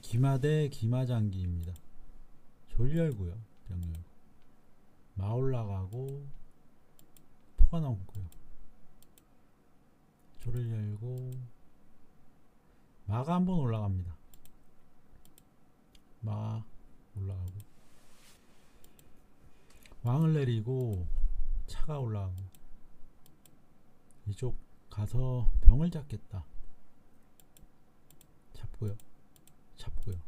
기마대 기마장기입니다. 졸 열고요. 병 열고. 마 올라가고 포가 넘고요. 졸을 열고 마가 한번 올라갑니다. 마 올라가고 왕을 내리고 차가 올라가고 이쪽 가서 병을 잡겠다. 잡고요. 잡고요.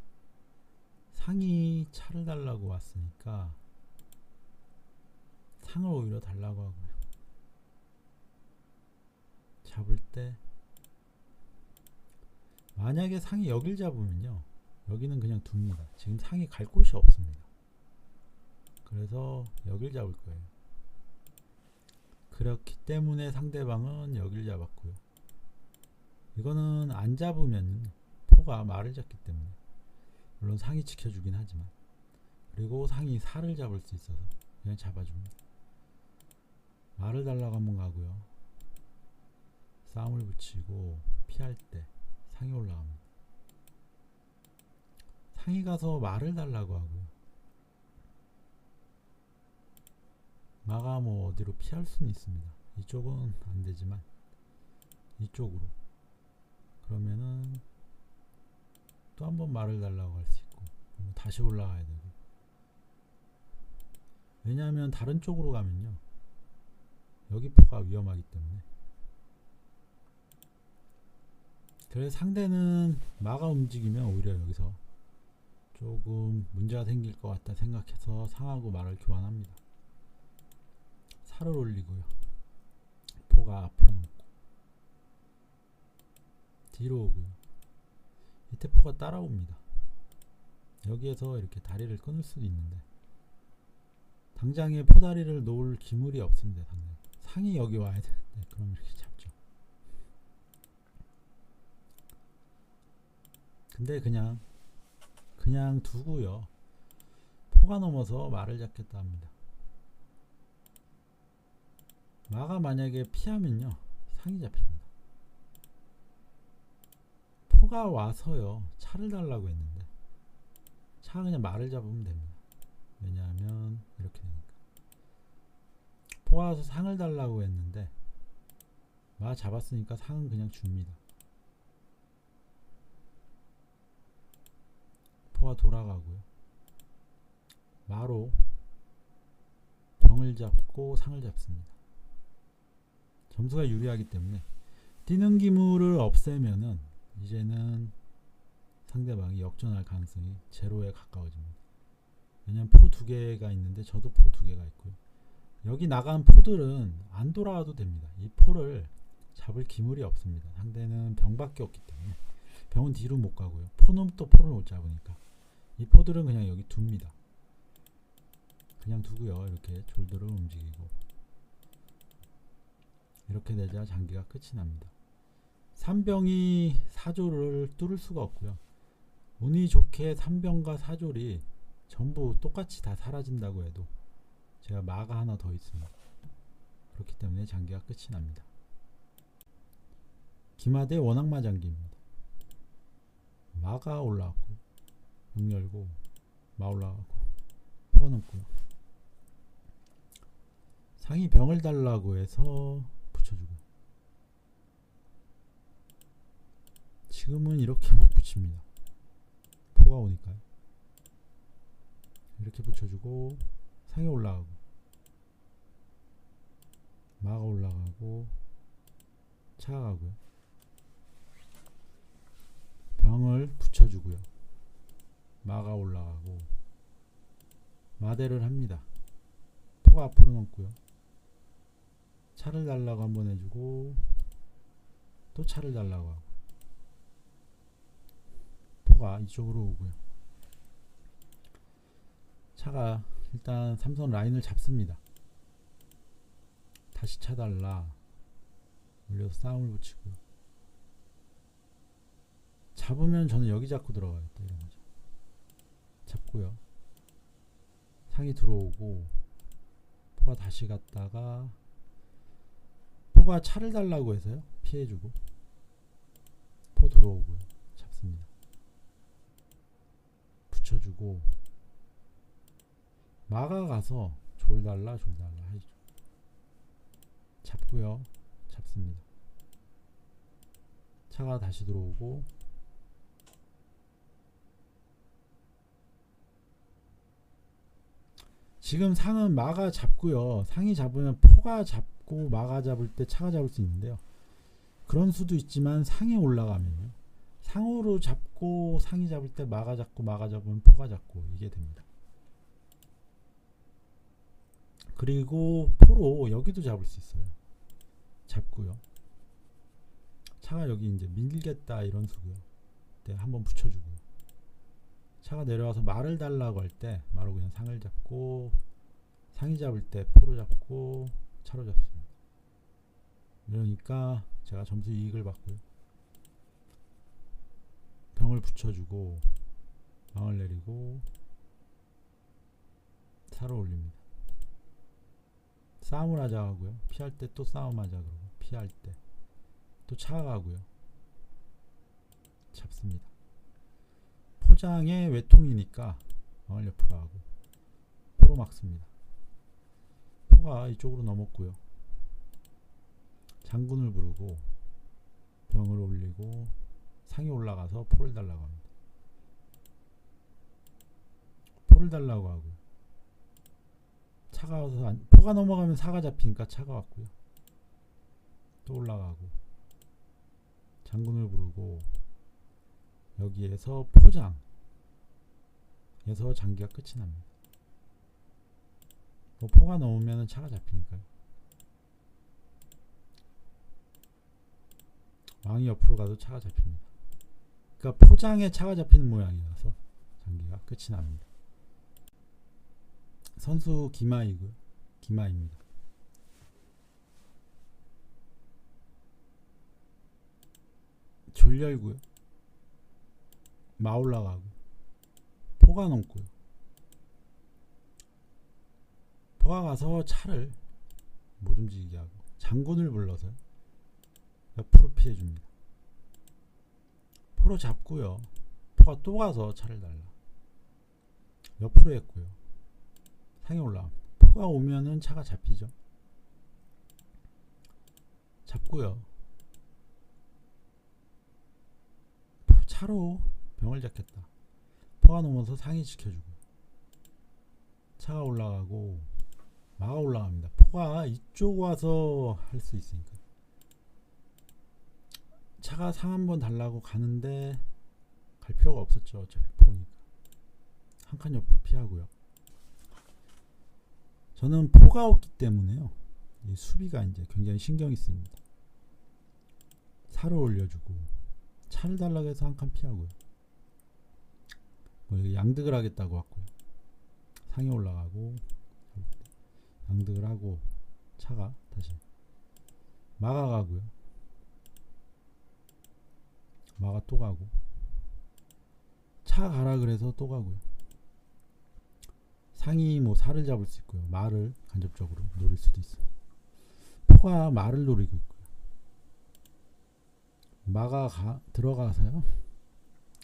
상이 차를 달라고 왔으니까 상을 오히려 달라고 하고요. 잡을 때 만약에 상이 여길 잡으면요, 여기는 그냥 둡니다. 지금 상이 갈 곳이 없습니다. 그래서 여길 잡을 거예요. 그렇기 때문에 상대방은 여길 잡았고요. 이거는 안 잡으면 포가 말을 잡기 때문에, 물론 상이 지켜주긴 하지만, 그리고 상이 살을 잡을 수 있어서 그냥 잡아줍니다. 말을 달라고 한번 가고요. 싸움을 붙이고 피할 때 상이 올라갑니다. 상이 가서 말을 달라고 하고요. 마가 뭐 어디로 피할 수는 있습니다. 이쪽은 안 되지만 이쪽으로, 그러면은 또 한번 말을 달라고 할 수 있고, 다시 올라가야 되고. 왜냐하면 다른 쪽으로 가면요, 여기 포가 위험하기 때문에. 그래서 상대는 마가 움직이면 오히려 여기서 조금 문제가 생길 것 같다 생각해서 상하고 말을 교환합니다. 살을 올리고요. 포가 앞으로 놓고 뒤로 오고요. 밑에 포가 따라옵니다. 여기에서 이렇게 다리를 끊을 수도 있는데 당장에 포다리를 놓을 기물이 없습니다. 상이 여기 와야 되는데 그럼 이렇게 잡죠. 근데 그냥 두고요. 포가 넘어서 말을 잡겠다 합니다. 마가 만약에 피하면요, 상이 잡힙니다. 포가 와서요, 차를 달라고 했는데 차가 그냥 말을 잡으면 됩니다. 왜냐하면 이렇게 되니까. 포가 와서 상을 달라고 했는데 마 잡았으니까 상은 그냥 줍니다. 포가 돌아가고요. 마로 병을 잡고 상을 잡습니다. 점수가 유리하기 때문에 뛰는 기물을 없애면은 이제는 상대방이 역전할 가능성이 제로에 가까워집니다. 왜냐면 포 두 개가 있는데 저도 포 두 개가 있고요. 여기 나간 포들은 안 돌아와도 됩니다. 이 포를 잡을 기물이 없습니다. 상대는 병밖에 없기 때문에 병은 뒤로 못 가고요. 포는 또 포를 못 잡으니까 이 포들은 그냥 여기 둡니다. 그냥 두고요. 이렇게 졸도를 움직이고 이렇게 되자 장기가 끝이 납니다. 3병이 4조를 뚫을 수가 없고요. 운이 좋게 3병과 4졸이 전부 똑같이 다 사라진다고 해도 제가 마가 하나 더 있습니다. 그렇기 때문에 장기가 끝이 납니다. 기마대 원악마 장기입니다. 마가 올라왔고 문 열고 마 올라가고 포가 넘고요. 상이 병을 달라고 해서 붙여주고, 지금은 이렇게 못 붙입니다. 포가 오니까요. 이렇게 붙여주고 상이 올라가고 마가 올라가고 차가 가고요. 병을 붙여주고요. 마가 올라가고 마대를 합니다. 포가 앞으로 넘고요. 차를 달라고 한번 해주고 또 차를 달라고 하고 포가 이쪽으로 오고요. 차가 일단 삼선 라인을 잡습니다. 다시 차 달라 올려서 싸움을 붙이고요. 잡으면 저는 여기 잡고 들어가겠다 이런 거죠. 잡고요. 상이 들어오고 포가 다시 갔다가 포가 차를 달라고 해서요, 피해주고 포 들어오고요. 잡습니다. 잡고 마가 가서 졸달라 하죠. 잡고요. 잡습니다. 차가 다시 들어오고 지금 상은 마가 잡고요. 상이 잡으면 포가 잡고 마가 잡을 때 차가 잡을 수 있는데요. 그런 수도 있지만 상에 올라가면요. 상으로 잡고 상이 잡을 때 마가 잡고 마가 잡으면 포가 잡고 이게 됩니다. 그리고 포로 여기도 잡을 수 있어요. 잡고요. 차가 여기 이제 밀겠다 이런 수고요. 네, 한번 붙여주고요. 차가 내려와서 말을 달라고 할 때 말로 그냥 상을 잡고 상이 잡을 때 포로 잡고 차로 잡습니다. 이러니까 제가 점수 이익을 받고요. 병을 붙여주고 망을 내리고 차로 올립니다. 싸움을 하자 하고요. 피할 때 또 싸움하자 그러고 피할 때 또 차가 가고요. 잡습니다. 포장의 외통이니까 망을 옆으로 하고 포로 막습니다. 포가 이쪽으로 넘었고요. 장군을 부르고 병을 올리고 상이 올라가서 포를 달라고 합니다. 포를 달라고 하고요. 차가 와서 포가 넘어가면 사가 잡히니까 차가 왔고요. 또 올라가고 장군을 부르고 여기에서 포장에서 장기가 끝이 납니다. 뭐 포가 넘으면 차가 잡히니까요. 왕이 옆으로 가도 차가 잡힙니다. 그러니까 포장에 차가 잡히는 모양이라서 장기가 끝이 납니다. 선수 기마이고요. 기마입니다. 졸열고요. 마 올라가고 포가 넘고요. 포가 가서 차를 못 움직이게 하고 장군을 불러서 옆으로 피해줍니다. 포로 잡고요. 포가 또 가서 차를 달라 옆으로 했고요. 상에 올라갑니다. 포가 오면은 차가 잡히죠. 잡고요. 차로 병을 잡겠다. 포가 넘어서 상이 지켜주고 차가 올라가고 마가 올라갑니다. 포가 이쪽 와서 할 수 있으니까 차가 상 한번 달라고 가는데 갈 필요가 없었죠. 어차피 포니까 한 칸 옆으로 피하고요. 저는 포가 없기 때문에요. 이 수비가 이제 굉장히 신경이 쓰입니다. 사를 올려주고 차를 달라고 해서 한 칸 피하고요. 뭐 양득을 하겠다고 왔고요. 상에 올라가고 양득을 하고 차가 다시 마가 가고요. 마가 또 가고 차 가라 그래서 또 가고요. 상이 뭐 살을 잡을 수 있고요. 말을 간접적으로 노릴 수도 있어요. 포가 말을 노리고 있고요. 마가 들어가서요.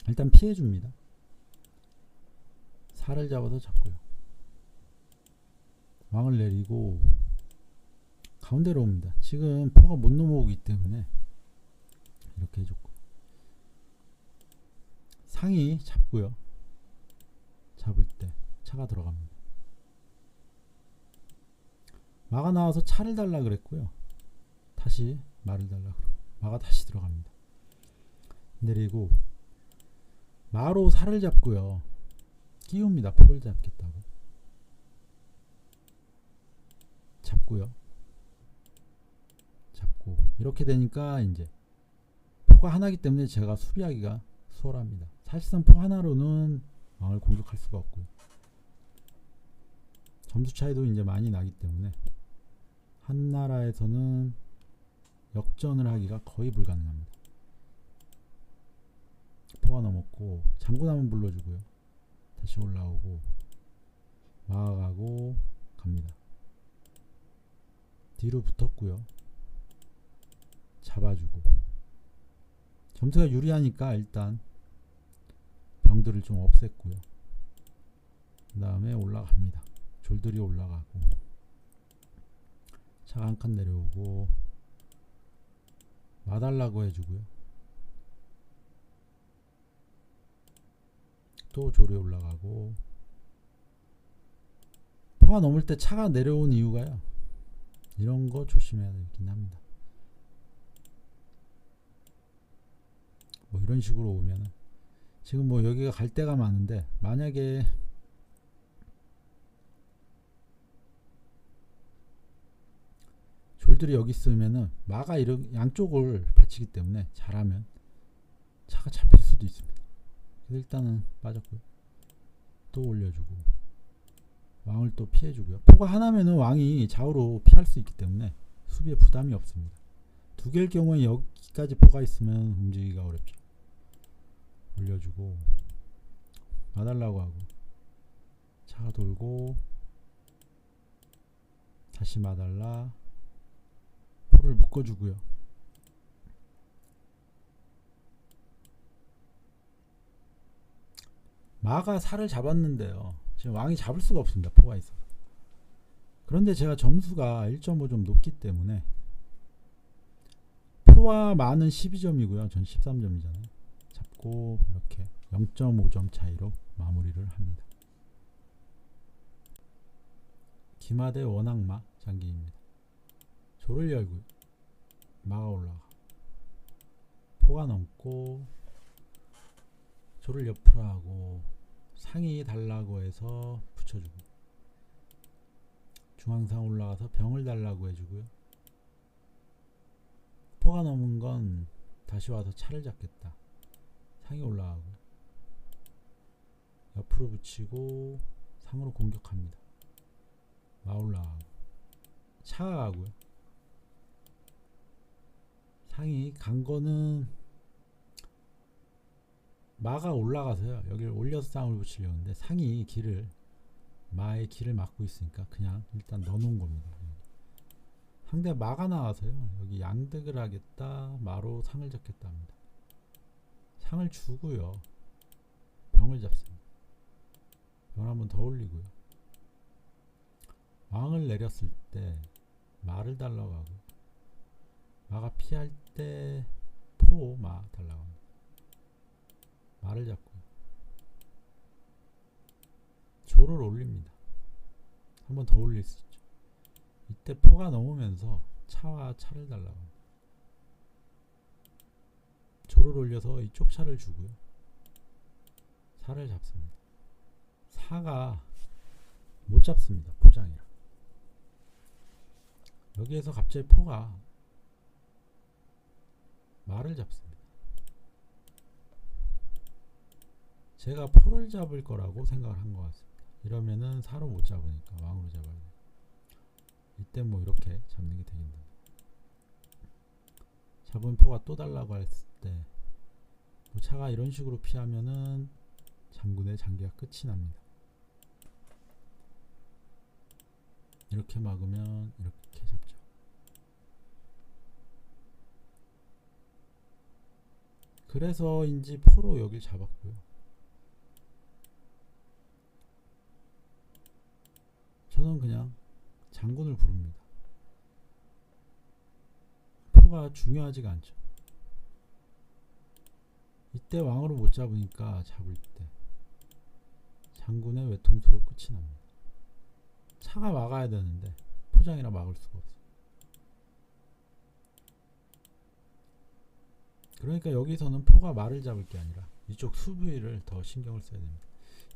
일단 피해줍니다. 살을 잡아서 잡고요. 왕을 내리고 가운데로 옵니다. 지금 포가 못 넘어오기 때문에 이렇게 해줬고 상이 잡고요. 잡을 때 차가 들어갑니다. 마가 나와서 차를 달라 그랬고요. 다시 말을 달라 그러고 마가 다시 들어갑니다. 내리고 마로 살을 잡고요. 끼웁니다. 포를 잡겠다고 잡고요. 잡고 이렇게 되니까 이제 포가 하나이기 때문에 제가 수비하기가 수월합니다. 사실상 포 하나로는 왕을 공격할 수가 없고요. 점수 차이도 이제 많이 나기 때문에 한 나라에서는 역전을 하기가 거의 불가능합니다. 포가 넘었고 장군 한번 불러주고요. 다시 올라오고 마가 가고 갑니다. 뒤로 붙었고요. 잡아주고 점수가 유리하니까 일단 병들을 좀 없앴고요. 그 다음에 올라갑니다. 졸들이 올라가고 차가 한 칸 내려오고 마달라고 해주고요. 또 졸이 올라가고 포가 넘을 때 차가 내려온 이유가요. 이런 거 조심해야 되긴 합니다. 뭐 이런 식으로 오면은 지금 뭐 여기가 갈 데가 많은데 만약에 졸들이 여기 있으면은 마가 이런 양쪽을 받치기 때문에 잘하면 차가 잡힐 수도 있습니다. 그래서 일단은 빠졌고요. 또 올려주고 왕을 또 피해주고요. 포가 하나면은 왕이 좌우로 피할 수 있기 때문에 수비에 부담이 없습니다. 두 개일 경우에 여기까지 포가 있으면 움직이기가 어렵죠. 올려주고 마달라고 하고 차가 돌고 다시 마달라 포를 묶어주고요. 마가 살을 잡았는데요. 지금 왕이 잡을 수가 없습니다. 포가 있어서. 그런데 제가 점수가 1.5 좀 높기 때문에 포와 마는 12점이고요. 전 13점이잖아요. 잡고 이렇게 0.5점 차이로 마무리를 합니다. 기마대 원악마 장기입니다. 조를 열고요. 마가 올라가. 포가 넘고 조를 옆으로 하고 상이 달라고 해서 붙여주고 중앙상 올라가서 병을 달라고 해주고요. 포가 넘은 건 다시 와서 차를 잡겠다. 상이 올라가고 옆으로 붙이고 상으로 공격합니다. 마 올라가고 차가 가고요. 상이 간 거는 마가 올라가서요. 여기를 올려서 쌍을 붙이려고 하는데 상이 길을 마의 길을 막고 있으니까 그냥 일단 넣어놓은 겁니다. 상대 마가 나와서요. 여기 양득을 하겠다. 마로 상을 잡겠다 합니다. 상을 주고요. 병을 잡습니다. 병을 한번 더 올리고요. 왕을 내렸을 때 마를 달라고 하고 마가 피할 때 포 마 달라고 합니다. 마를 잡고 조를 올립니다. 한 번 더 올릴 수 있죠. 이때 포가 넘으면서 차와 차를 달라고 합니다. 조를 올려서 이쪽 차를 주고요. 사를 잡습니다. 사가 못 잡습니다. 포장이라. 여기에서 갑자기 포가 마를 잡습니다. 제가 포를 잡을 거라고 생각을 한 것 같습니다. 이러면은 사로 못 잡으니까 왕으로 잡아야 돼요. 이때 뭐 이렇게 잡는 게 되겠네요. 잡은 포가 또 달라고 했을 때 뭐 차가 이런 식으로 피하면은 장군의 장기가 끝이 납니다. 이렇게 막으면 이렇게 잡죠. 그래서인지 포로 여길 잡았고요. 저는 그냥 장군을 부릅니다. 포가 중요하지가 않죠. 이때 왕으로 못 잡으니까 잡을 때 장군의 외통수로 끝이 납니다. 차가 막아야 되는데 포장이라 막을 수가 없어요. 그러니까 여기서는 포가 말을 잡을 게 아니라 이쪽 수비를 더 신경을 써야 됩니다.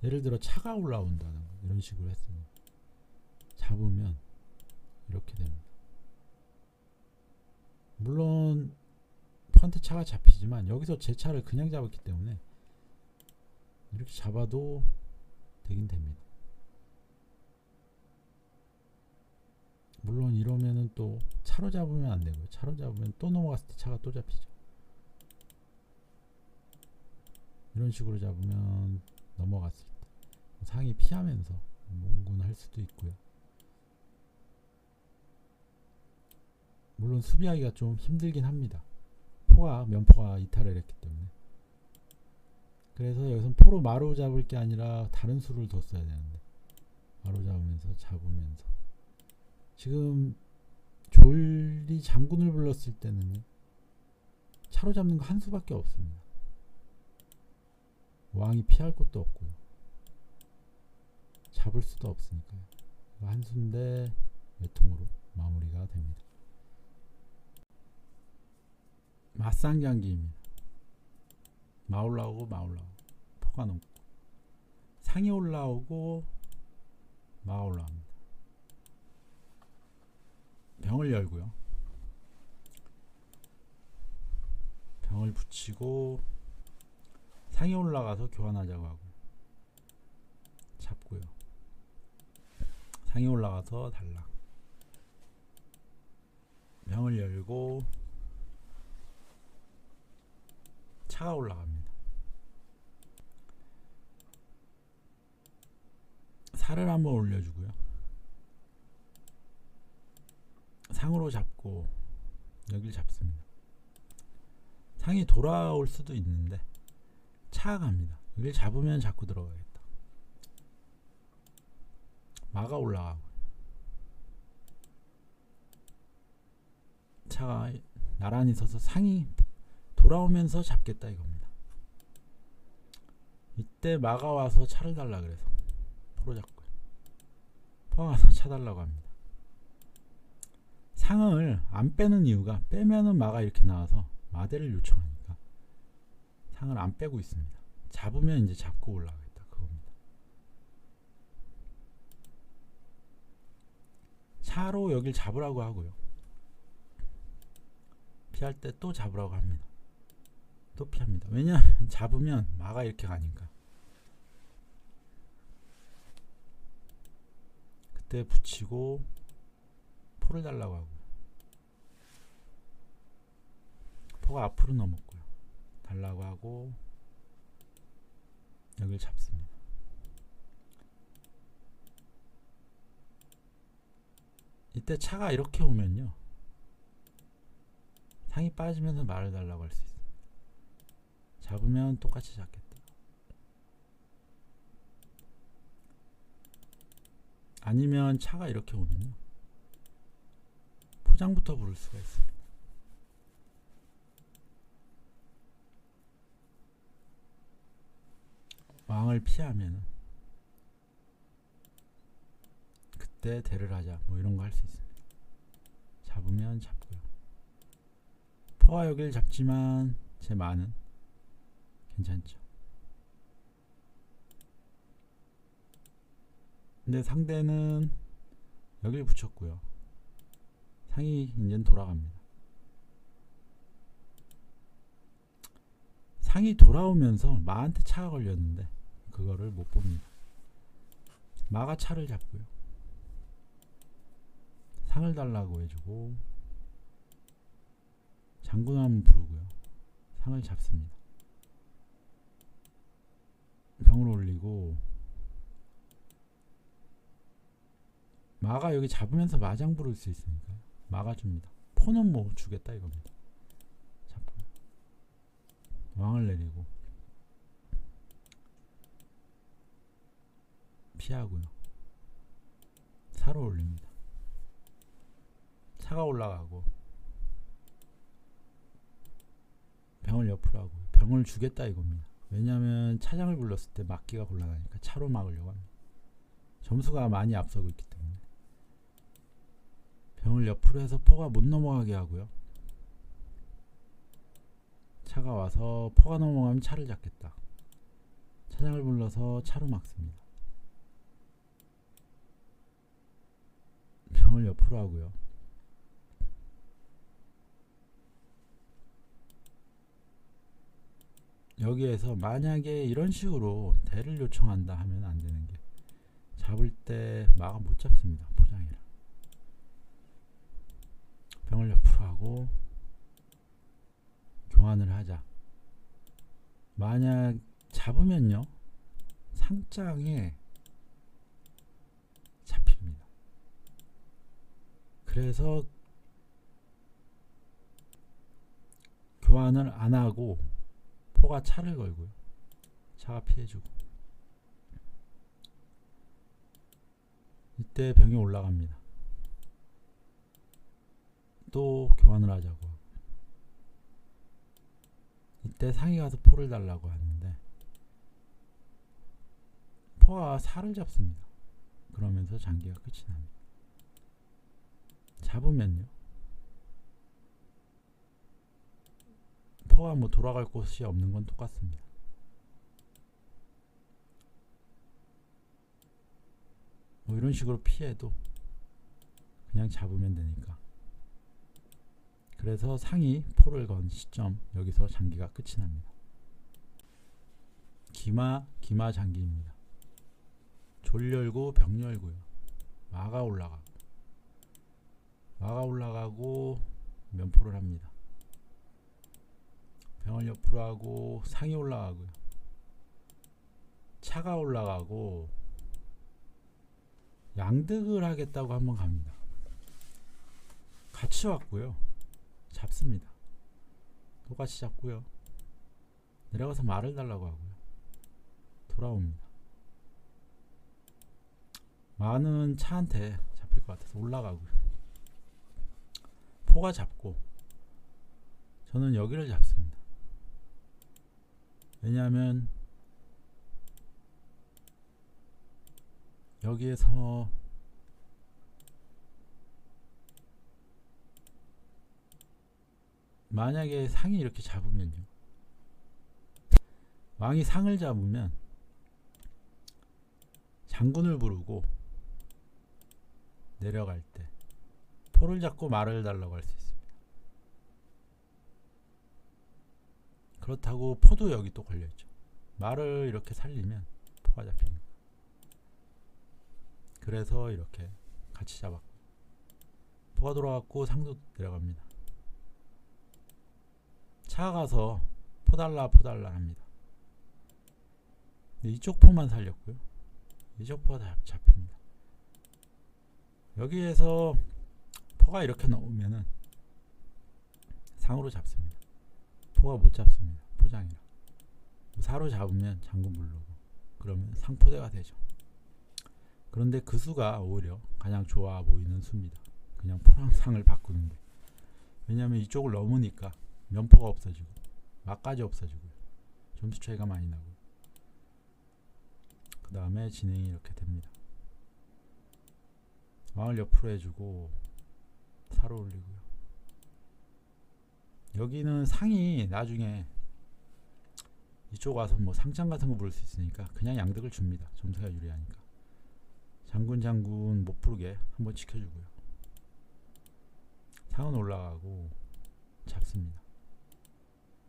예를 들어 차가 올라온다는 거 이런 식으로 했으면 잡으면 이렇게 됩니다. 물론 포한테 차가 잡히지만 여기서 제 차를 그냥 잡았기 때문에 이렇게 잡아도 되긴 됩니다. 물론 이러면은 또 차로 잡으면 안 되고요. 차로 잡으면 또 넘어갔을 때 차가 또 잡히죠. 이런 식으로 잡으면 넘어갔을 때 상이 피하면서 몽군할 수도 있고요. 물론 수비하기가 좀 힘들긴 합니다. 포가 면포가 이탈을 했기 때문에. 그래서 여기서 포로 마루 잡을 게 아니라 다른 수를 더 써야 되는데 바로잡으면서 잡으면서. 지금 졸이 장군을 불렀을 때는 차로 잡는 거 한 수밖에 없습니다. 왕이 피할 곳도 없고요. 잡을 수도 없으니까요. 한 수인데 외통으로 마무리가 됩니다. 맞상장기입니다. 마 올라오고 마 올라오고 포가 넘고 상이 올라오고 마 올라옵니다. 병을 열고요. 병을 붙이고 상이 올라가서 교환하자고 하고요. 잡고요. 상이 올라가서 달락. 병을 열고 차가 올라갑니다. 살을 한번 올려주고요. 상으로 잡고 여길 잡습니다. 상이 돌아올 수도 있는데 차가 갑니다. 여길 잡으면 자꾸 들어가겠다. 마가 올라가고 차가 나란히 서서 상이 돌아오면서 잡겠다 이겁니다. 이때 마가 와서 차를 달라 그래서 포로 잡고요. 포가 와서 차 달라고 합니다. 상을 안 빼는 이유가 빼면은 마가 이렇게 나와서 마대를 요청하니까 상을 안 빼고 있습니다. 잡으면 이제 잡고 올라가겠다 그겁니다. 차로 여길 잡으라고 하고요. 피할 때 또 잡으라고 합니다. 또 피합니다. 왜냐하면 잡으면 마가 이렇게 가니까. 그때 붙이고 포를 달라고 하고요. 포가 앞으로 넘었고요. 달라고 하고 여길 잡습니다. 이때 차가 이렇게 오면요. 상이 빠지면서 말을 달라고 할 수 있어요. 잡으면 똑같이 잡겠다. 아니면 차가 이렇게 오면요. 포장부터 부를 수가 있습니다. 왕을 피하면 그때 대를 하자 뭐 이런 거 할 수 있습니다. 잡으면 잡고요. 포와 여기를 잡지만 제 마는 괜찮죠. 근데 상대는 여기를 붙였고요. 상이 이제는 돌아갑니다. 상이 돌아오면서 마한테 차가 걸렸는데 그거를 못 봅니다. 마가 차를 잡고요. 상을 달라고 해주고 장군 한번 부르고요. 상을 잡습니다. 병을 올리고 마가 여기 잡으면서 마장 부를 수 있으니까 마가 줍니다. 포는 뭐 주겠다 이겁니다. 잡고 왕을 내리고 피하고요. 사로 올립니다. 차가 올라가고 병을 옆으로 하고 병을 주겠다 이겁니다. 왜냐하면 차장을 불렀을 때 막기가 곤란하니까 차로 막으려고 합니다. 점수가 많이 앞서고 있기 때문에 병을 옆으로 해서 포가 못 넘어가게 하고요. 차가 와서 포가 넘어가면 차를 잡겠다. 차장을 불러서 차로 막습니다. 병을 옆으로 하고요. 여기에서 만약에 이런 식으로 대를 요청한다 하면 안 되는 게 잡을 때 마가 못 잡습니다. 포장이라. 병을 옆으로 하고 교환을 하자. 만약 잡으면요. 상장에 잡힙니다. 그래서 교환을 안 하고 포가 차를 걸고요. 차가 피해주고 이때 병이 올라갑니다. 또 교환을 하자고. 이때 상이 가서 포를 달라고 하는데 포가 살을 잡습니다. 그러면서 장기가 끝이 납니다. 잡으면요, 포가 뭐 돌아갈 곳이 없는 건 똑같습니다. 뭐 이런 식으로 피해도 그냥 잡으면 되니까. 그래서 상이 포를 건 시점, 여기서 장기가 끝이 납니다. 기마 장기입니다. 졸 열고 병 열고요. 마가 올라가고 면포를 합니다. 병을 옆으로 하고 상이 올라가고요. 차가 올라가고 양득을 하겠다고 한번 갑니다. 같이 왔고요. 잡습니다. 똑같이 잡고요. 내려가서 말을 달라고 하고요. 돌아옵니다. 마는 차한테 잡힐 것 같아서 올라가고요. 포가 잡고 저는 여기를 잡습니다. 왜냐하면 여기에서 만약에 상이 이렇게 잡으면요, 왕이 상을 잡으면 장군을 부르고 내려갈 때 포를 잡고 말을 달라고 할 수 있습니다. 그렇다고 포도 여기 또 걸려있죠. 말을 이렇게 살리면 포가 잡히니까. 그래서 이렇게 같이 잡았고, 포가 돌아갔고 상도 내려갑니다. 차가 가서 포달라 합니다. 근데 이쪽 포만 살렸고요. 이쪽 포가 다 잡힙니다. 여기에서 포가 이렇게 나오면은 상으로 잡습니다. 포가 못 잡습니다. 포장이라. 사로 잡으면 장군 부르고 그러면 상포대가 되죠. 그런데 그 수가 오히려 가장 좋아 보이는 수입니다. 그냥 포랑 상을 바꾸는데. 왜냐하면 이쪽을 넘으니까 면포가 없어지고 막까지 없어지고요. 점수 차이가 많이 나고요. 그 다음에 진행이 이렇게 됩니다. 왕을 옆으로 해주고 사로 올리고요. 여기는 상이 나중에 이쪽 와서 뭐 상장 같은 거 부를 수 있으니까 그냥 양득을 줍니다. 점수가 유리하니까. 장군 못 부르게 한번 지켜주고요. 상은 올라가고 잡습니다.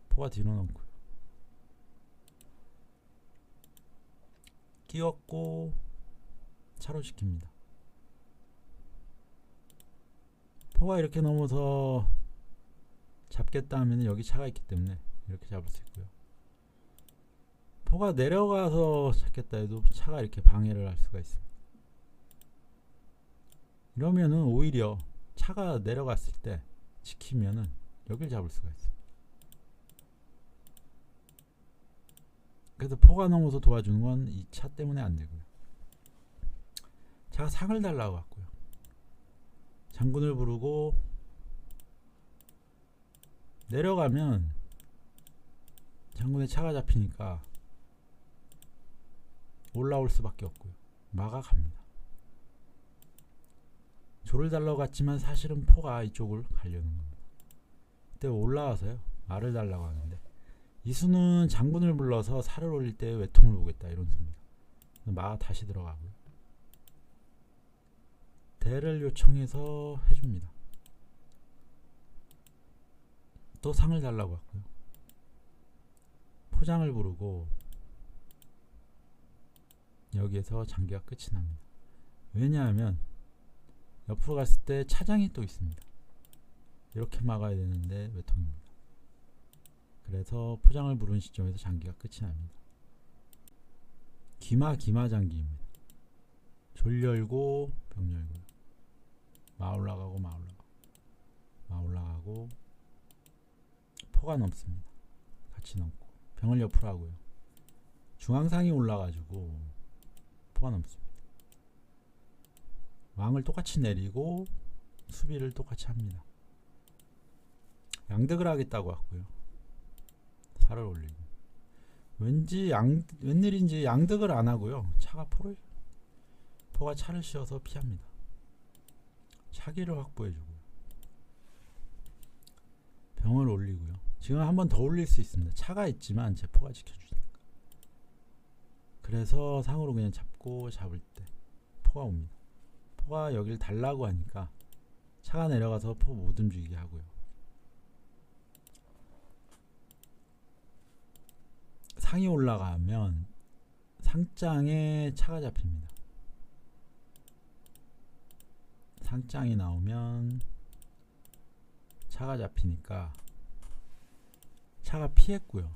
포가 뒤로 넘고요. 끼웠고 차로 지킵니다. 포가 이렇게 넘어서 잡겠다 하면 여기 차가 있기 때문에 이렇게 잡을 수 있고요. 포가 내려가서 잡겠다 해도 차가 이렇게 방해를 할 수가 있습니다. 이러면은 오히려 차가 내려갔을 때 지키면은 여길 잡을 수가 있어요. 그래서 포가 넘어서 도와주는 건 이 차 때문에 안 되고요. 차가 상을 달라고 했고요. 장군을 부르고 내려가면 장군의 차가 잡히니까 올라올 수밖에 없고요. 마가 갑니다. 조를 달라고 갔지만 사실은 포가 이쪽을 가려는 겁니다. 그때 올라와서요, 말을 달라고 하는데 이 수는 장군을 불러서 살을 올릴 때 외통을 보겠다 이런 수입니다. 마가 다시 들어가고요. 대를 요청해서 해줍니다. 또 상을 달라고 했고요. 포장을 부르고 여기에서 장기가 끝이 납니다. 왜냐하면 옆으로 갔을 때 차장이 또 있습니다. 이렇게 막아야 되는데 외통입니다. 그래서 포장을 부른 시점에서 장기가 끝이 납니다. 기마 장기입니다. 졸 열고 병 열고요. 마 올라가고 포가 넘습니다. 같이 넘고 병을 옆으로 하고요. 중앙상이 올라가지고 포가 넘습니다. 왕을 똑같이 내리고 수비를 똑같이 합니다. 양득을 하겠다고 하고요. 살을 올리고. 웬일인지 양득을 안 하고요. 포가 차를 씌워서 피합니다. 차기를 확보해주고요. 병을 올리고요. 지금 한 번 더 올릴 수 있습니다. 차가 있지만 제 포가 지켜주니까. 그래서 상으로 그냥 잡을 때 포가 옵니다. 포가 여기를 달라고 하니까 차가 내려가서 포 못 움직이게 하고요. 상이 올라가면 상장에 차가 잡힙니다. 상장이 나오면 차가 잡히니까 차가 피했고요.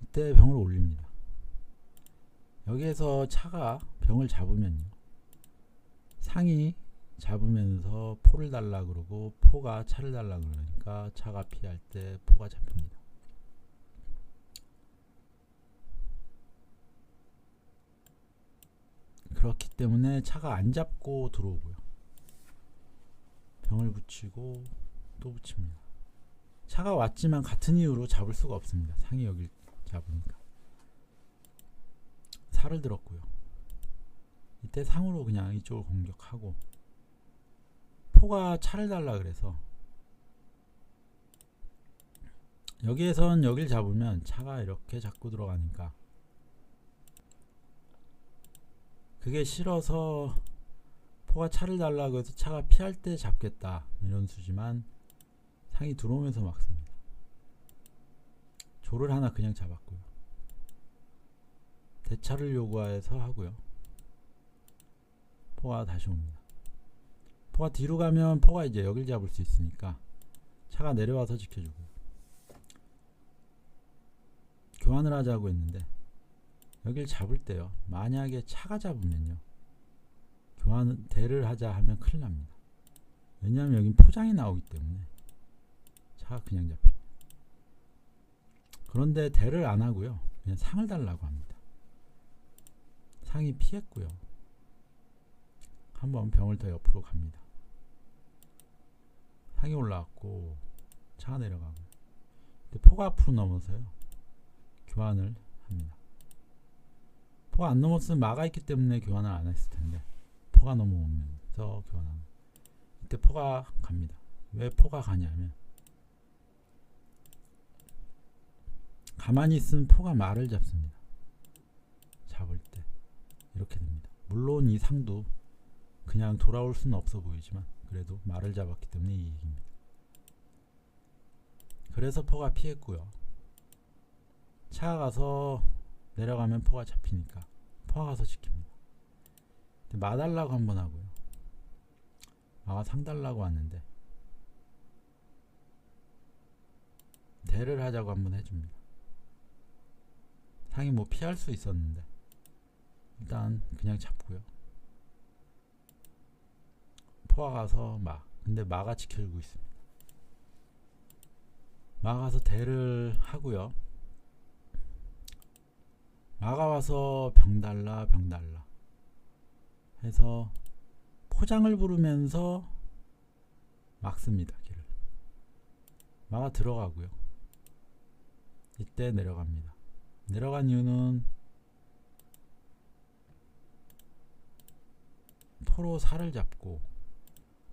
이때 병을 올립니다. 여기에서 차가 병을 잡으면요, 상이 잡으면서 포를 달라 그러고 포가 차를 달라 그러니까 차가 피할 때 포가 잡힙니다. 그렇기 때문에 차가 안 잡고 들어오고요. 병을 붙이고 또 붙입니다. 차가 왔지만 같은 이유로 잡을 수가 없습니다. 상이 여길 잡으니까. 살을 들었고요. 이때 상으로 그냥 이쪽을 공격하고 포가 차를 달라 그래서 여기에선 여길 잡으면 차가 이렇게 자꾸 들어가니까 그게 싫어서 포가 차를 달라고 해서 차가 피할 때 잡겠다 이런 수지만 상이 들어오면서 막습니다. 조를 하나 그냥 잡았고요. 대차를 요구해서 하고요. 포가 다시 옵니다. 포가 뒤로 가면 포가 이제 여길 잡을 수 있으니까 차가 내려와서 지켜주고요. 교환을 하자고 했는데 여길 잡을 때요, 만약에 차가 잡으면요, 대를 하자 하면 큰일 납니다. 왜냐하면 여긴 포장이 나오기 때문에 차가 그냥 잡힙니다. 그런데 대를 안 하고요, 그냥 상을 달라고 합니다. 상이 피했고요. 한번 병을 더 옆으로 갑니다. 상이 올라왔고 차가 내려가고, 포가 앞으로 넘어서요, 교환을 합니다. 포가 안 넘었으면 막아 있기 때문에 교환을 안 했을 텐데 포가 넘어오면서 교환합니다. 이때 포가 갑니다. 왜 포가 가냐면 가만히 있으면 포가 말을 잡습니다. 잡을 때 이렇게 됩니다. 물론 이 상도 그냥 돌아올 수는 없어 보이지만 그래도 말을 잡았기 때문에 이익입니다. 그래서 포가 피했고요. 차가 가서 내려가면 포가 잡히니까 포가 가서 지킵니다. 마 달라고 한번 하고요. 마가 상 달라고 하는데 대를 하자고 한번 해줍니다. 상이 뭐 피할 수 있었는데 일단 그냥 잡고요. 포가 가서 마, 근데 마가 지켜주고 있습니다. 마가 가서 대를 하고요. 마가 와서 병 달라 해서 포장을 부르면서 막습니다. 길을. 마가 들어가고요. 이때 내려갑니다. 내려간 이유는 포로 살을 잡고,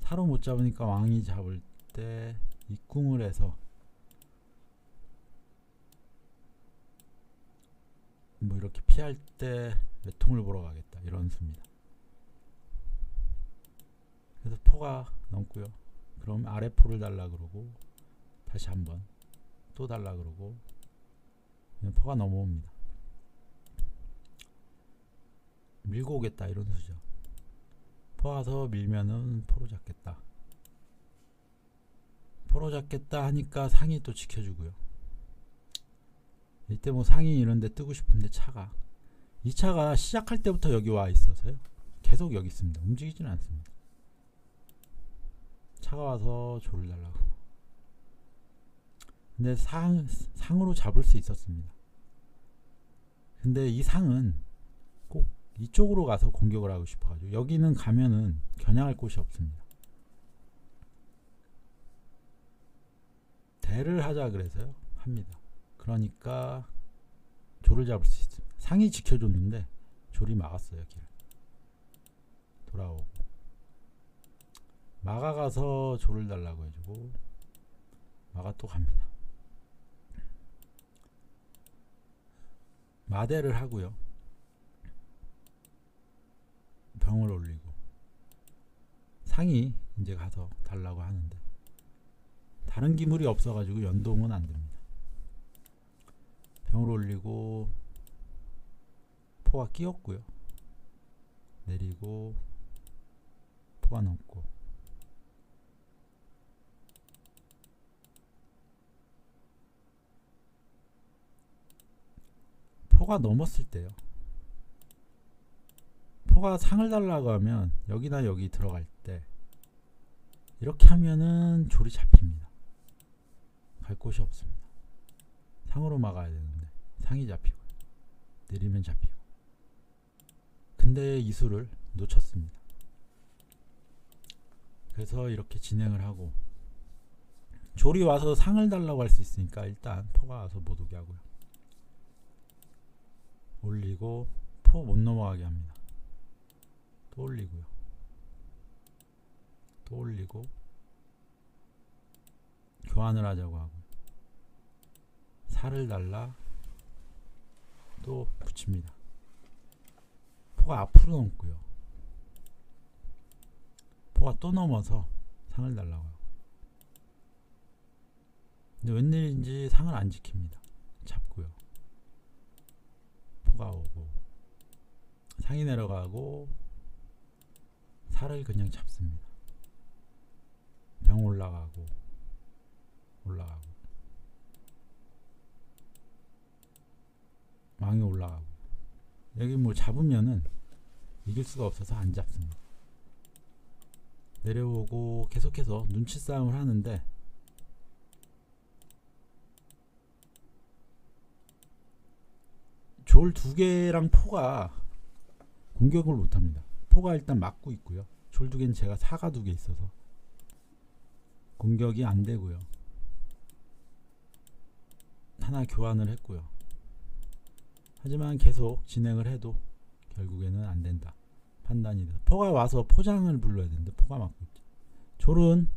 사로 못 잡으니까 왕이 잡을 때 입궁을 해서 뭐 이렇게 피할 때 외통을 보러 가겠다 이런 수입니다. 그래서 포가 넘고요. 그럼 아래 포를 달라 그러고 다시 한번 또 달라 그러고 포가 넘어옵니다. 밀고 오겠다 이런 수죠. 포 와서 밀면은 포로 잡겠다. 포로 잡겠다 하니까 상이 또 지켜주고요. 이때 뭐 상이 이런데 뜨고 싶은데 이 차가 시작할 때부터 여기 와 있어서요, 계속 여기 있습니다. 움직이지는 않습니다. 차가 와서 조를 달라고. 근데 상으로 잡을 수 있었습니다. 근데 이 상은 꼭 이쪽으로 가서 공격을 하고 싶어가지고 여기는 가면은 겨냥할 곳이 없습니다. 대를 하자 그래서요 합니다. 그러니까 조를 잡을 수 있습니다. 상이 지켜줬는데 조리 막았어요. 길을 돌아오고 마가 가서 조를 달라고 해주고 마가 또 갑니다. 마대를 하고요. 병을 올리고 상이 이제 가서 달라고 하는데 다른 기물이 없어가지고 연동은 안됩니다. 병을 올리고 포가 끼었고요. 내리고 포가 넘고 포가 넘었을 때요. 포가 상을 달라고 하면 여기나 여기 들어갈 때 이렇게 하면은 졸이 잡힙니다. 갈 곳이 없습니다. 상으로 막아야 되는데 상이 잡히고 내리면 잡히고 근데 이 수를 놓쳤습니다. 그래서 이렇게 진행을 하고 졸이 와서 상을 달라고 할 수 있으니까 일단 포가 와서 못 오게 하고요. 올리고 포 못 넘어가게 합니다. 또 올리고요. 또 올리고 교환을 하자고 하고 살을 달라 또 붙입니다. 포가 앞으로 넘고요. 포가 또 넘어서 상을 달라고 하고 근데 웬일인지 상을 안 지킵니다. 잡고요. 포가 오고 상이 내려가고 살을 그냥 잡습니다. 병 올라가고 올라가고 왕이 올라가고 여기 뭐 잡으면은 이길 수가 없어서 안 잡습니다. 내려오고 계속해서 눈치 싸움을 하는데 졸 두 개랑 포가 공격을 못합니다. 포가 일단 막고 있고요. 졸 두 개는 제가 사가 두 개 있어서 공격이 안 되고요. 하나 교환을 했고요. 하지만 계속 진행을 해도 결국에는 안 된다. 판단이 돼서 포가 와서 포장을 불러야 되는데 포가 막고 있죠. 졸은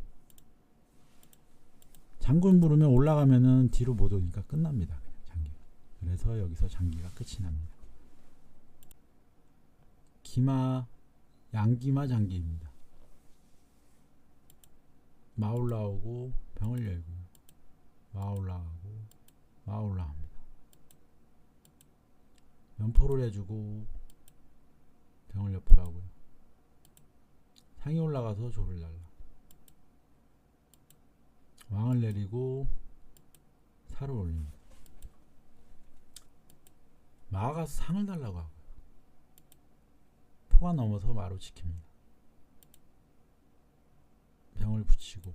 장군 부르면 올라가면은 뒤로 못 오니까 끝납니다. 그냥 장기가. 그래서 여기서 장기가 끝이 납니다. 기마 양기마 장기입니다. 마 올라오고 병을 열고 마 올라가고 마 올라갑니다. 면포를 해주고 병을 옆으로 하고요. 상이 올라가서 조를 날라 왕을 내리고 살을 올립니다. 마가 상을 달라고 하고요. 포가 넘어서 마로 지킵니다. 병을 붙이고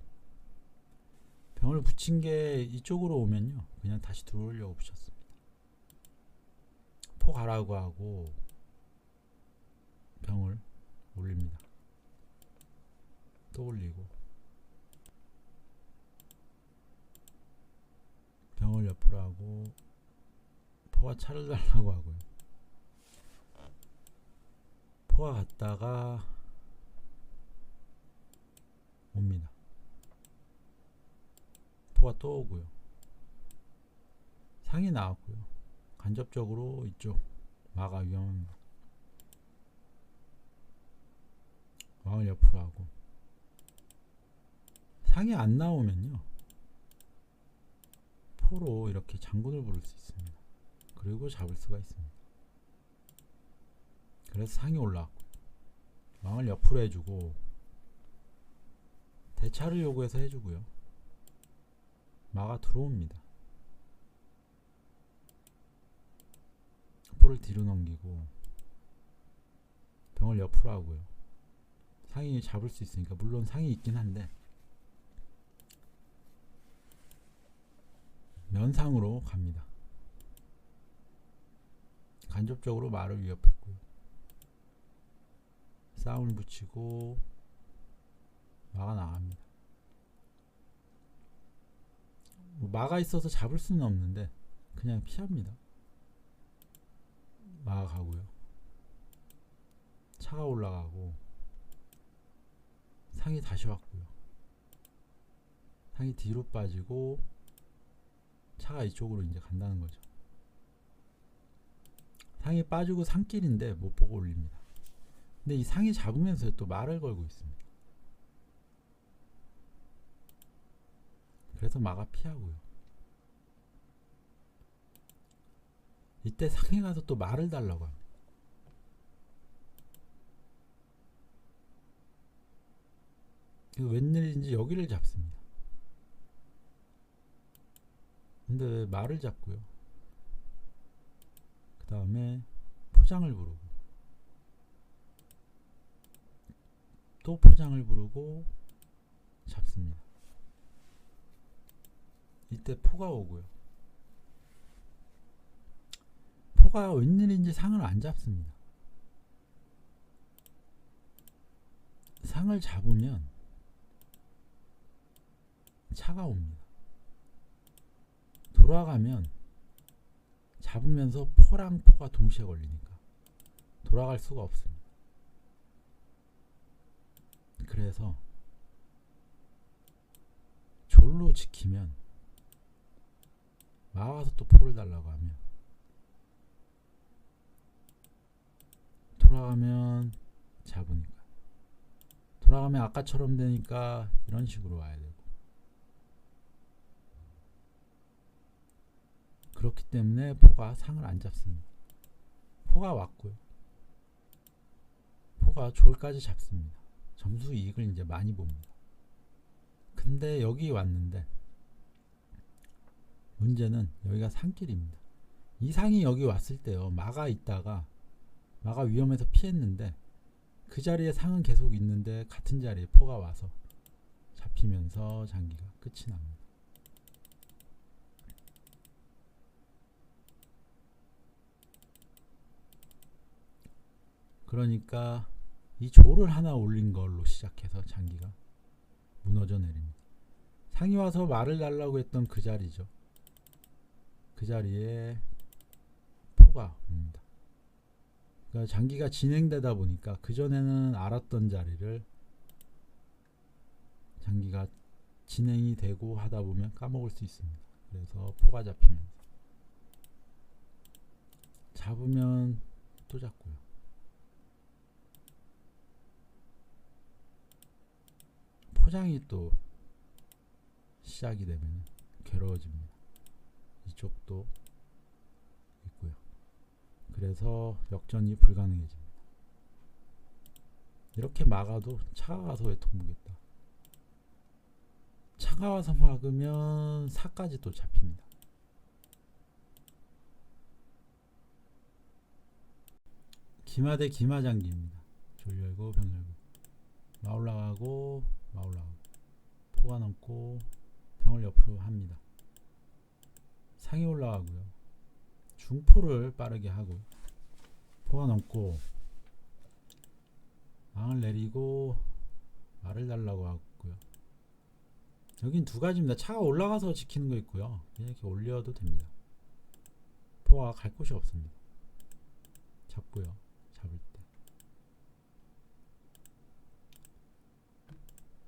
병을 붙인 게 이쪽으로 오면요 그냥 다시 들어오려고 붙였습니다. 포 가라고 하고 병을 올립니다. 또 올리고 병을 옆으로 하고 포가 차를 달라고 하고요. 포가 갔다가 옵니다. 포가 또 오고요. 상이 나왔고요. 간접적으로 이쪽 마가 위험합니다. 왕을 옆으로 하고 상이 안 나오면요 포로 이렇게 장군을 부를 수 있습니다. 그리고 잡을 수가 있습니다. 그래서 상이 올라왔고 왕을 옆으로 해주고 대차를 요구해서 해주고요. 마가 들어옵니다. 포를 뒤로 넘기고 병을 옆으로 하고요. 상이 잡을 수 있으니까 물론 상이 있긴 한데 면상으로 갑니다. 간접적으로 마를 위협했고요. 싸움을 붙이고 마가 나갑니다. 마가 있어서 잡을 수는 없는데 그냥 피합니다. 마가 가고요. 차가 올라가고 상이 다시 왔고요. 상이 뒤로 빠지고 차가 이쪽으로 이제 간다는 거죠. 상이 빠지고 상길인데 못 보고 올립니다. 근데 이 상이 잡으면서 또 말을 걸고 있습니다. 그래서 마가 피하고요. 이때 상에 가서 또 말을 달라고 합니다. 웬일인지 여기를 잡습니다. 근데 왜 말을 잡고요. 그 다음에 포장을 부르고 또 포장을 부르고 잡습니다. 이때 포가 오고요. 포가 웬일인지 상을 안 잡습니다. 상을 잡으면 차가 옵니다. 돌아가면 잡으면서 포랑 포가 동시에 걸리니까 돌아갈 수가 없습니다. 그래서 졸로 지키면 마와서 또 포를 달라고 하면 돌아가면 잡으니까 돌아가면 아까처럼 되니까 이런 식으로 와야 되고 그렇기 때문에 포가 상을 안 잡습니다. 포가 왔고요. 포가 졸까지 잡습니다. 점수 이익을 이제 많이 봅니다. 근데 여기 왔는데 문제는 여기가 상길입니다. 이 상이 여기 왔을 때요. 마가 있다가 마가 위험해서 피했는데 그 자리에 상은 계속 있는데 같은 자리에 포가 와서 잡히면서 장기가 끝이 납니다. 그러니까 이 조를 하나 올린 걸로 시작해서 장기가 무너져 내립니다. 상이 와서 말을 달라고 했던 그 자리죠. 그 자리에 포가 옵니다. 그러니까 장기가 진행되다 보니까 그전에는 알았던 자리를 장기가 진행이 되고 하다 보면 까먹을 수 있습니다. 그래서 포가 잡히면서 잡으면 또 잡고요. 포장이 또 시작이 되면 괴로워집니다. 이쪽도 있고요. 그래서 역전이 불가능해집니다. 이렇게 막아도 차가 와서 왜 통보겠다. 차가 와서 막으면 사까지 또 잡힙니다. 기마 대 기마 장기입니다. 졸 열고 병 열고 마 올라가고 마 올라가고 포가 넘고 병을 옆으로 합니다. 상이 올라가고요. 중포를 빠르게 하고 포가 넘고 망을 내리고 말을 달라고 하고요. 여긴 두 가지입니다. 차가 올라가서 지키는 거 있고요. 그냥 이렇게 올려도 됩니다. 포가 갈 곳이 없습니다. 잡고요. 잡을 때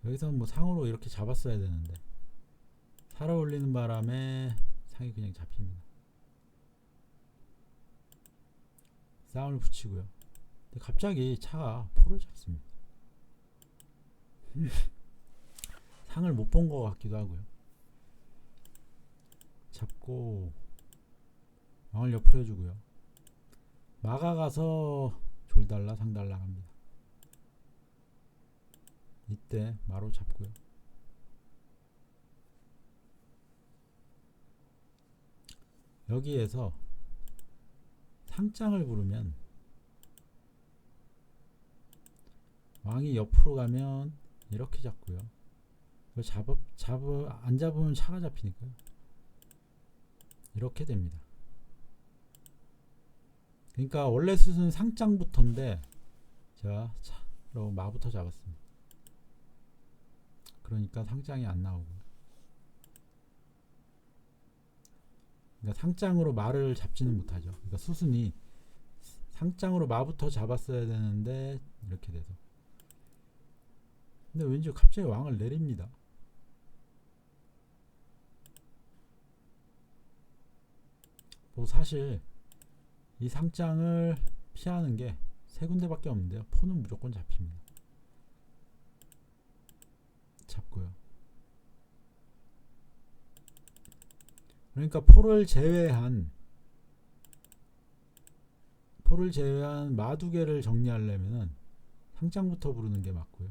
여기서는 뭐 상으로 이렇게 잡았어야 되는데 살아 올리는 바람에 상이 그냥 잡힙니다. 싸움을 붙이고요. 근데 갑자기 차가 포를 잡습니다. 상을 못 본 것 같기도 하고요. 잡고 왕을 옆으로 해주고요. 마가 가서 졸 달라 상 달라 합니다. 이때 마로 잡고요. 여기에서 상장을 부르면 왕이 옆으로 가면 이렇게 잡고요. 안 잡으면 차가 잡히니까요. 이렇게 됩니다. 그러니까 원래 수순은 상장부터인데 제가 그리고 마부터 잡았습니다. 그러니까 상장이 안 나오고, 그러니까 상장으로 마를 잡지는 못하죠. 그러니까 수순이 상장으로 마부터 잡았어야 되는데 이렇게 돼서. 근데 왠지 갑자기 왕을 내립니다. 뭐 사실 이 상장을 피하는 게 세 군데밖에 없는데요. 포는 무조건 잡힙니다. 잡고요. 그러니까 포를 제외한 마 두 개를 정리하려면은 상장부터 부르는 게 맞고요.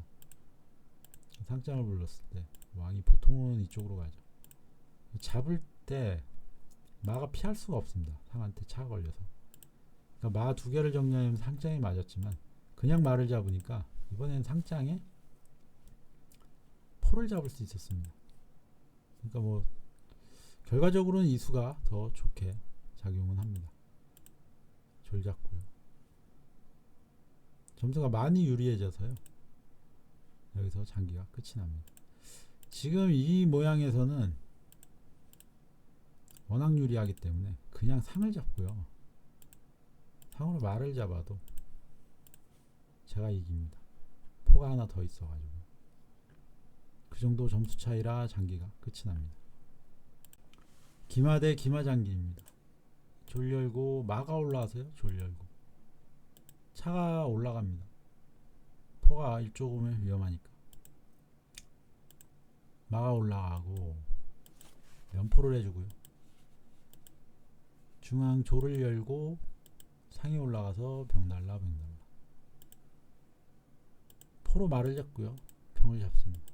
상장을 불렀을 때 왕이 보통은 이쪽으로 가죠. 잡을 때 마가 피할 수가 없습니다. 상한테 차가 걸려서. 그러니까 마 두 개를 정리하면 상장이 맞았지만 그냥 마를 잡으니까 이번에는 상장에 포를 잡을 수 있었습니다. 그러니까 뭐 결과적으로는 이 수가 더 좋게 작용은 합니다. 졸 잡고요. 점수가 많이 유리해져서요. 여기서 장기가 끝이 납니다. 지금 이 모양에서는 워낙 유리하기 때문에 그냥 상을 잡고요. 상으로 말을 잡아도 제가 이깁니다. 포가 하나 더 있어가지고. 그 정도 점수 차이라 장기가 끝이 납니다. 기마 대 기마 장기입니다. 졸 열고 마가 올라와서요. 졸 열고 차가 올라갑니다. 포가 이쪽 오면 위험하니까 마가 올라가고 면포를 해주고요. 중앙 조를 열고 상이 올라가서 병달라. 포로 말을 잡고요. 병을 잡습니다.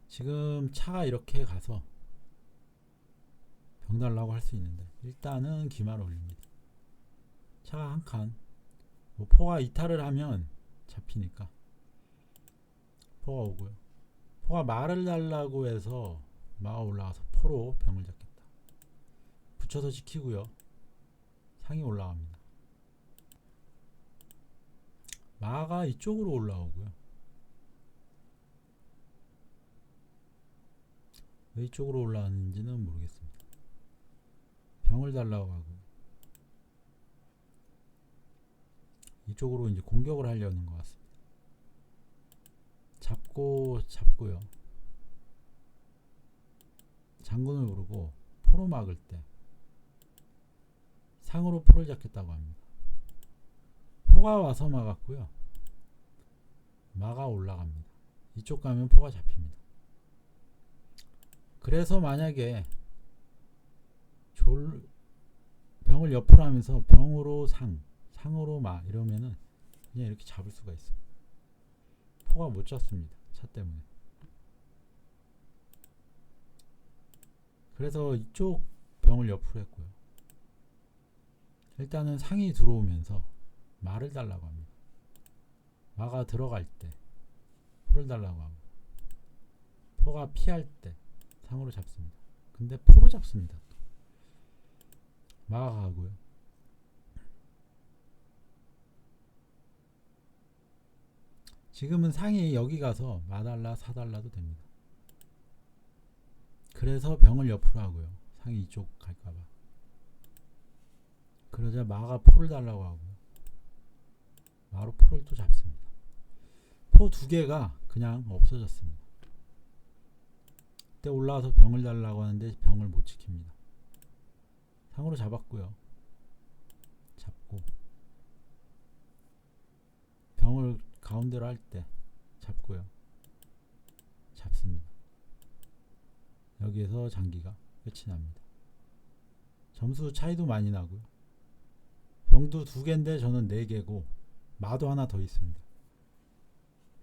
지금 차가 이렇게 가서 병 달라고 할 수 있는데 일단은 기마를 올립니다. 차가 한 칸. 뭐 포가 이탈을 하면 잡히니까 포가 오고요. 포가 말을 달라고 해서 마가 올라가서 포로 병을 잡겠다. 붙여서 지키고요. 상이 올라갑니다. 마가 이쪽으로 올라오고요. 왜 이쪽으로 올라왔는지는 모르겠습니다. 병을 달라고 하고 이쪽으로 이제 공격을 하려는 것 같습니다. 잡고요. 장군을 부르고 포로 막을 때 상으로 포를 잡겠다고 합니다. 포가 와서 막았고요. 마가 올라갑니다. 이쪽 가면 포가 잡힙니다. 그래서 만약에 병을 옆으로 하면서 병으로 상으로 마 이러면은 그냥 이렇게 잡을 수가 있어요. 포가 못 잡습니다. 차 때문에. 그래서 이쪽 병을 옆으로 했고요. 일단은 상이 들어오면서 마를 달라고 합니다. 마가 들어갈 때 포를 달라고 하고 포가 피할 때 상으로 잡습니다. 근데 포로 잡습니다. 마가 가고요. 지금은 상이 여기 가서 마달라 사달라도 됩니다. 그래서 병을 옆으로 하고요. 상이 이쪽 갈까봐. 그러자 마가 포를 달라고 하고요. 마로 포를 또 잡습니다. 포 두 개가 그냥 없어졌습니다. 그때 올라와서 병을 달라고 하는데 병을 못 지킵니다. 상으로 잡았고요. 잡고 병을 가운데로 할 때 잡고요. 잡습니다. 여기에서 장기가 끝이 납니다. 점수 차이도 많이 나고요. 병도 두 개인데 저는 네 개고 마도 하나 더 있습니다.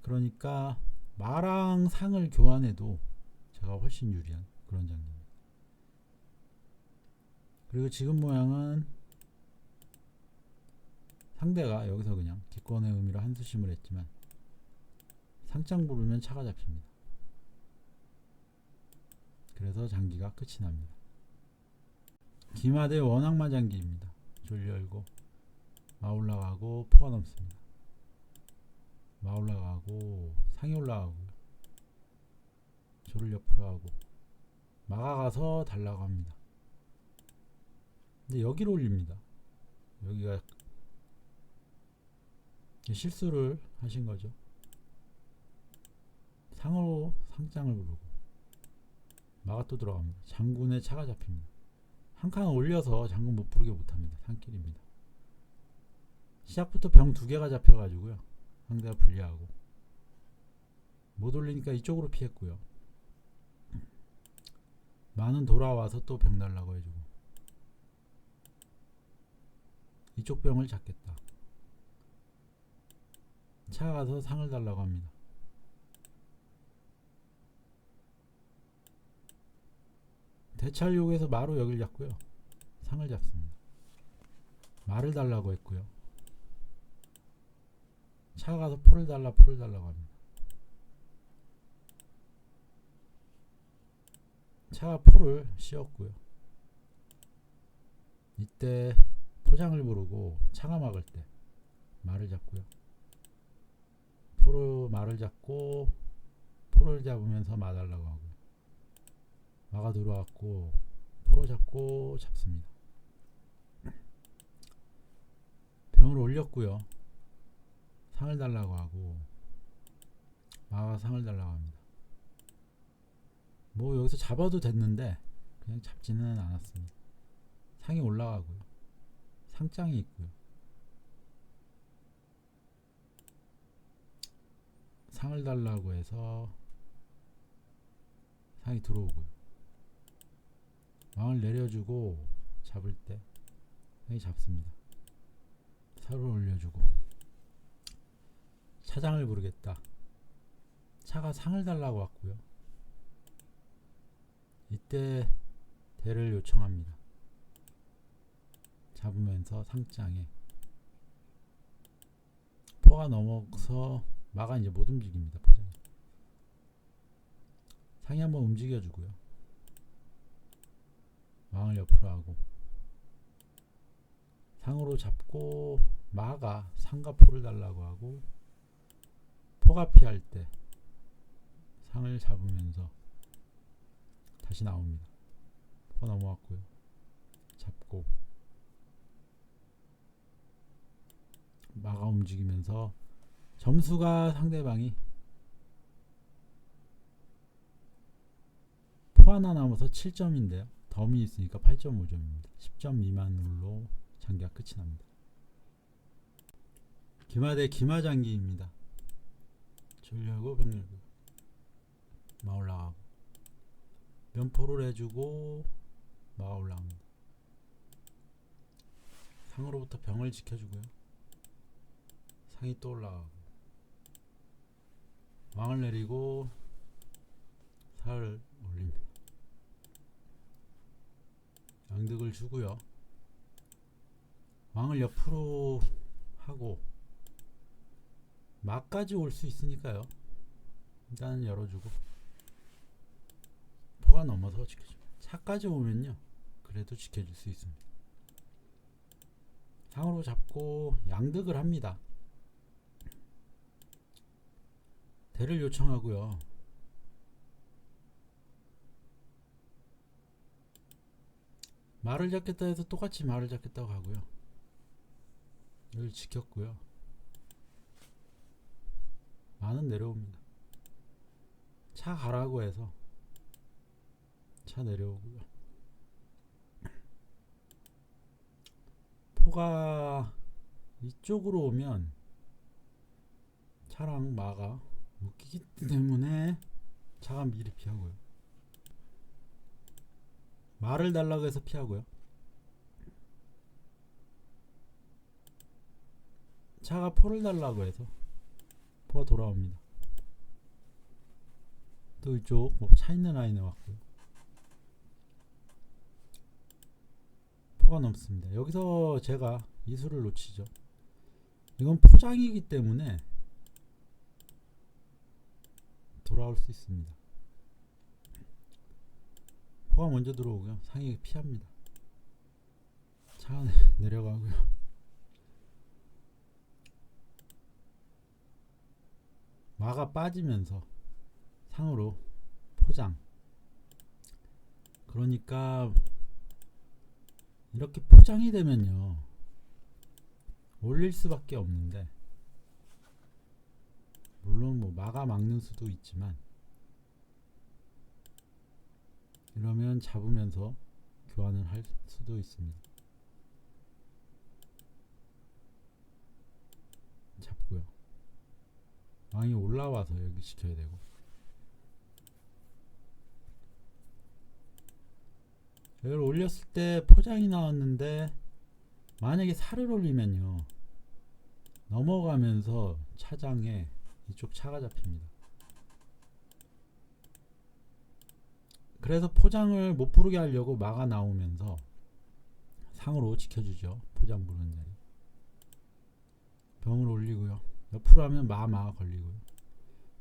그러니까 마랑 상을 교환해도 제가 훨씬 유리한 그런 장기입니다. 그리고 지금 모양은 상대가 여기서 그냥 기권의 의미로 한수심을 했지만 상장 부르면 차가 잡힙니다. 그래서 장기가 끝이 납니다. 기마 대 원악마 장기입니다. 졸 열고 마 올라가고 포가 넘습니다. 마 올라가고 상이 올라가고 조를 옆으로 하고 마가 가서 달라고 합니다. 근데 여기로 올립니다. 여기가 실수를 하신 거죠. 상으로 상장을 부르고 마가 또 들어갑니다. 장군의 차가 잡힙니다. 한 칸 올려서 장군 못 부르게 못합니다. 산길입니다. 시작부터 병 두 개가 잡혀가지고요. 상대가 불리하고 못 올리니까 이쪽으로 피했고요. 마는 돌아와서 또 병 달라고 해주고 이쪽 병을 잡겠다. 차가 가서 상을 달라고 합니다. 대찰용에서 마로 여길 잡고요. 상을 잡습니다. 마를 달라고 했고요. 차가 가서 포를 달라고 합니다. 차가 포를 씌웠고요. 이때 포장을 부르고 차가 막을 때 말을 잡고요. 포로 말을 잡고 포를 잡으면서 마달라고 하고요. 마가 들어왔고 포로 잡고 잡습니다. 병을 올렸고요. 상을 달라고 하고 마가 상을 달라고 합니다. 뭐 여기서 잡아도 됐는데 그냥 잡지는 않았습니다. 상이 올라가고요. 상장이 있고요. 상을 달라고 해서 상이 들어오고요. 왕을 내려주고 잡을 때 상이 잡습니다. 사를 올려주고 차장을 부르겠다. 차가 상을 달라고 왔고요. 이때 대를 요청합니다. 잡으면서 상장에 포가 넘어서 마가 이제 못 움직입니다. 포장이 상이 한번 움직여주고요. 왕을 옆으로 하고 상으로 잡고 마가 상과 포를 달라고 하고 포가 피할 때 상을 잡으면서 다시 나옵니다. 포가 넘어왔고요. 잡고 마가 움직이면서 점수가 상대방이 포 하나 남아서 7점인데요. 덤이 있으니까 8.5점입니다. 10점 미만으로 장기가 끝이 납니다. 기마대 기마장기입니다. 줄려고 병 열고 마 올라가고 면포를 해주고 마가 올라갑니다. 상으로부터 병을 지켜주고요. 상이 또 올라가고 왕을 내리고 사를 올립니다. 양득을 주고요. 왕을 옆으로 하고 마까지 올 수 있으니까요. 일단 열어주고 포가 넘어서 지켜줍니다. 차까지 오면요. 그래도 지켜줄 수 있습니다. 상으로 잡고 양득을 합니다. 대를 요청하고요. 말을 잡겠다 해서 똑같이 말을 잡겠다고 하고요. 여기를 지켰고요. 마는 내려옵니다. 차 가라고 해서 차 내려오고요. 포가 이쪽으로 오면 차랑 마가 묶이기 때문에 차가 미리 피하고요. 말을 달라고 해서 피하고요. 차가 포를 달라고 해서 포가 돌아옵니다. 또 이쪽 차 있는 라인에 왔고요. 포가 넘습니다. 여기서 제가 이 수를 놓치죠. 이건 포장이기 때문에 돌아올 수 있습니다. 포가 먼저 들어오고요. 상이 피합니다. 차가 내려가고요. 마가 빠지면서 상으로 포장. 그러니까 이렇게 포장이 되면요 올릴 수밖에 없는데, 물론 뭐 마가 막는 수도 있지만 이러면 잡으면서 교환을 할 수도 있습니다. 잡고요. 왕이 올라와서 여기 지켜야 되고, 이걸 올렸을 때 포장이 나왔는데 만약에 살을 올리면요 넘어가면서 차장에 이쪽 차가 잡힙니다. 그래서 포장을 못 부르게 하려고 마가 나오면서 상으로 지켜주죠. 포장 부르는 자리. 병을 올리고요. 옆으로 하면 마 걸리고요.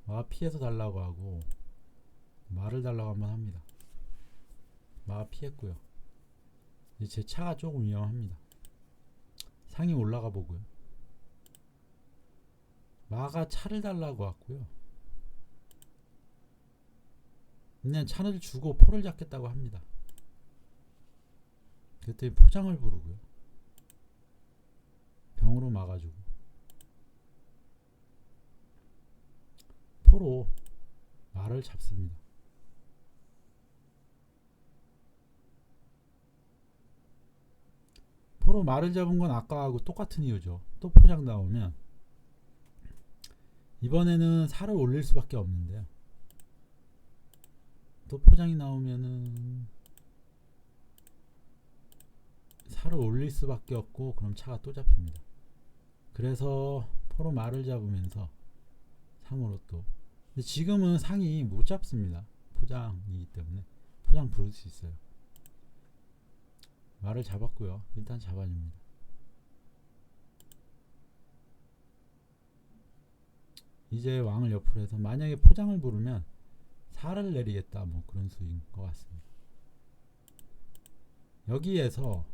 마 피해서 달라고 하고 마를 달라고 한번 합니다. 마 피했고요. 이제 제 차가 조금 위험합니다. 상이 올라가 보고요. 마가 차를 달라고 왔고요. 그냥 차를 주고 포를 잡겠다고 합니다. 그랬더니 포장을 부르고요. 병으로 막아주고 포로 말을 잡습니다. 포로 말을 잡은 건 아까하고 똑같은 이유죠. 또 포장 나오면 이번에는 살을 올릴 수밖에 없는데요. 또 포장이 나오면은 살을 올릴 수밖에 없고, 그럼 차가 또 잡힙니다. 그래서 포로 말을 잡으면서 상으로 또. 근데 지금은 상이 못 잡습니다. 포장이기 때문에. 포장 부를 수 있어요. 말을 잡았고요. 일단 잡아줍니다. 이제 왕을 옆으로 해서 만약에 포장을 부르면 살을 내리겠다, 뭐 그런 수인 것 같습니다. 여기에서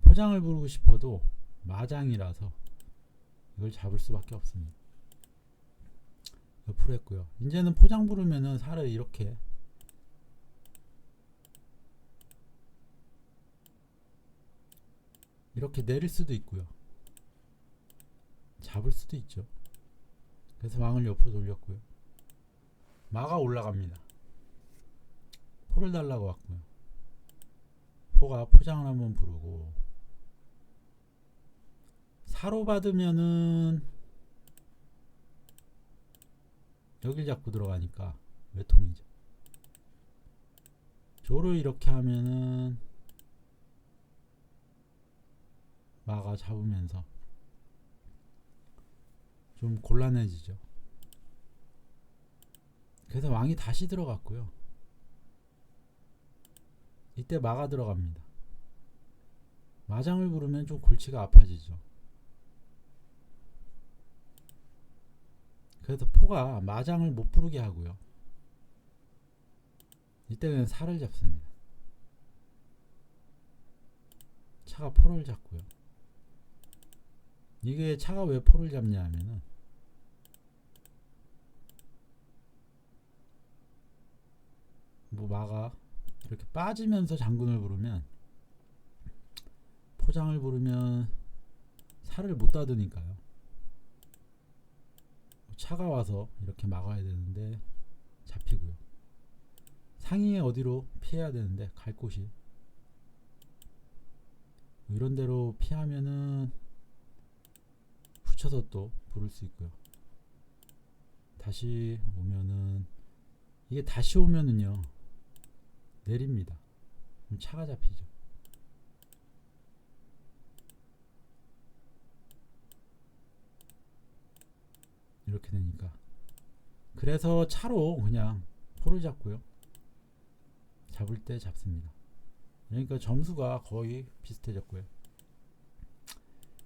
포장을 부르고 싶어도 마장이라서 이걸 잡을 수밖에 없습니다. 옆으로 했고요. 이제는 포장 부르면은 살을 이렇게 내릴 수도 있고요. 잡을 수도 있죠. 그래서 왕을 옆으로 돌렸고요. 마가 올라갑니다. 포를 달라고 왔고요. 포가 포장을 한번 부르고, 사로 받으면은 여길 잡고 들어가니까 외통이죠. 조를 이렇게 하면은 마가 잡으면서 좀 곤란해지죠. 그래서 왕이 다시 들어갔고요. 이때 마가 들어갑니다. 마장을 부르면 좀 골치가 아파지죠. 그래서 포가 마장을 못 부르게 하고요. 이때는 살을 잡습니다. 차가 포를 잡고요. 이게 차가 왜 포를 잡냐 하면은 뭐 마가 이렇게 빠지면서 장군을 부르면, 포장을 부르면 살을 못 닫으니까요. 차가 와서 이렇게 막아야 되는데 잡히고요. 상위에 어디로 피해야 되는데 갈 곳이 이런 데로 피하면은 붙여서 또 부를 수 있고요. 다시 오면은, 이게 다시 오면은요 내립니다. 그럼 차가 잡히죠. 이렇게 되니까. 그래서 차로 그냥 포를 잡고요. 잡을 때 잡습니다. 그러니까 점수가 거의 비슷해졌고요.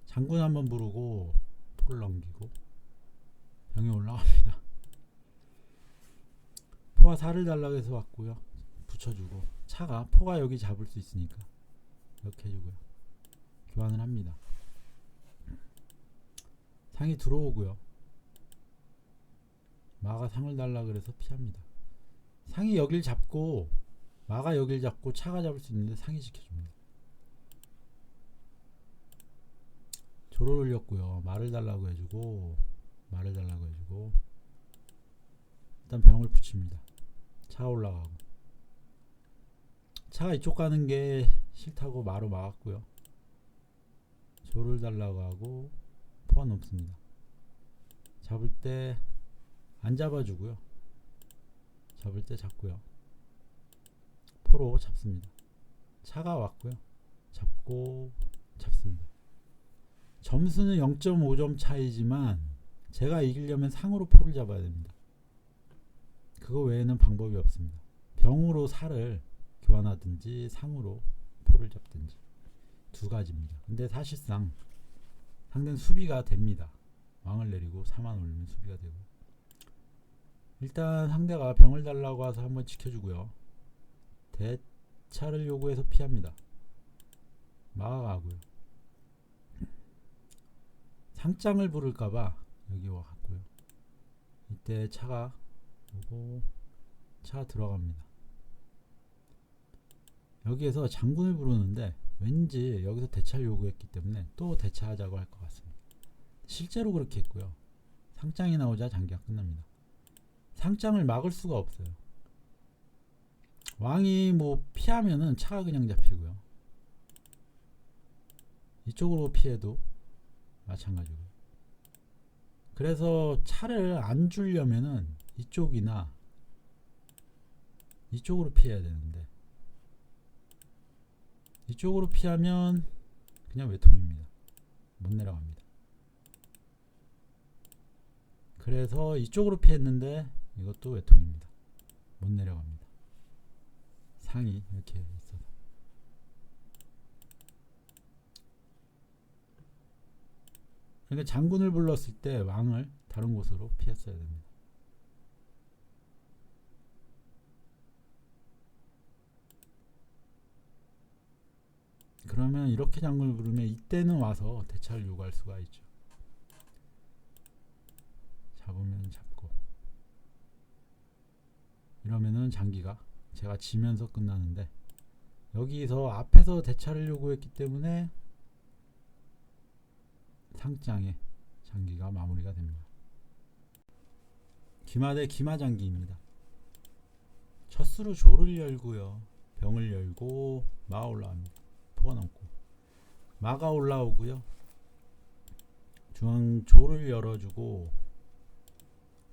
장군 한번 부르고 포를 넘기고 병이 올라갑니다. 포가 살을 달라고 해서 왔고요. 붙여주고, 차가 포가 여기 잡을 수 있으니까 이렇게 해주고요. 교환을 합니다. 상이 들어오고요. 마가 상을 달라 그래서 피합니다. 상이 여길 잡고 마가 여길 잡고 차가 잡을 수 있는데 상이 지켜줍니다. 조를 올렸고요. 말을 달라고 해주고 일단 병을 붙입니다. 차가 올라가고 차가 이쪽 가는 게 싫다고 마로 막았고요. 조를 달라고 하고 포가 넘습니다. 잡을 때 안 잡아주고요. 잡을 때 잡고요. 포로 잡습니다. 차가 왔고요. 잡고 잡습니다. 점수는 0.5점 차이지만 제가 이기려면 상으로 포를 잡아야 됩니다. 그거 외에는 방법이 없습니다. 병으로 살을 교환하든지 상으로 포를 잡든지 두 가지입니다. 근데 사실상 상대는 수비가 됩니다. 왕을 내리고 4만 올리면 수비가 되고 일단 상대가 병을 달라고 해서 한번 지켜주고요. 대차를 요구해서 피합니다. 마가 가고요. 상장을 부를까봐 여기 와갔고요. 이때 차가 오고 차가 들어갑니다. 여기에서 장군을 부르는데 왠지 여기서 대차를 요구했기 때문에 또 대차하자고 할 것 같습니다. 실제로 그렇게 했고요. 상장이 나오자 장기가 끝납니다. 상장을 막을 수가 없어요. 왕이 뭐 피하면은 차가 그냥 잡히고요. 이쪽으로 피해도 마찬가지고요. 그래서 차를 안 주려면은 이쪽이나 이쪽으로 피해야 되는데 이쪽으로 피하면 그냥 외통입니다. 못 내려갑니다. 그래서 이쪽으로 피했는데 이것도 외통입니다. 못 내려갑니다. 상이 이렇게 있어서 그러니까 장군을 불렀을 때 왕을 다른 곳으로 피했어야 됩니다. 그러면 이렇게 장군을 부르면 이때는 와서 대차를 요구할 수가 있죠. 잡으면 잡고 이러면은 장기가 제가 지면서 끝나는데 여기서 앞에서 대차를 요구했기 때문에 상장에 장기가 마무리가 됩니다. 기마 대 기마 장기입니다. 첫 수로 조를 열고요. 병을 열고 마가 올라갑니다. 포가 넘고 마가 올라오고요. 중앙 조를 열어주고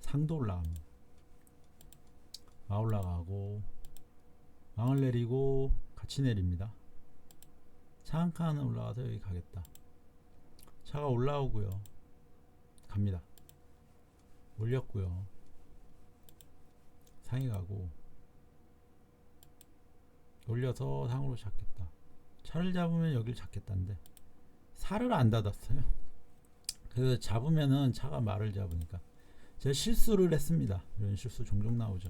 상도 올라갑니다. 마 올라가고 왕을 내리고 같이 내립니다. 차 한 칸은 올라가서 여기 가겠다. 차가 올라오고요. 갑니다. 올렸고요. 상이 가고 올려서 상으로 잡겠다. 차를 잡으면 여길 잡겠다는데 살을 안 닫았어요. 그래서 잡으면은 차가 말을 잡으니까 제가 실수를 했습니다. 이런 실수 종종 나오죠.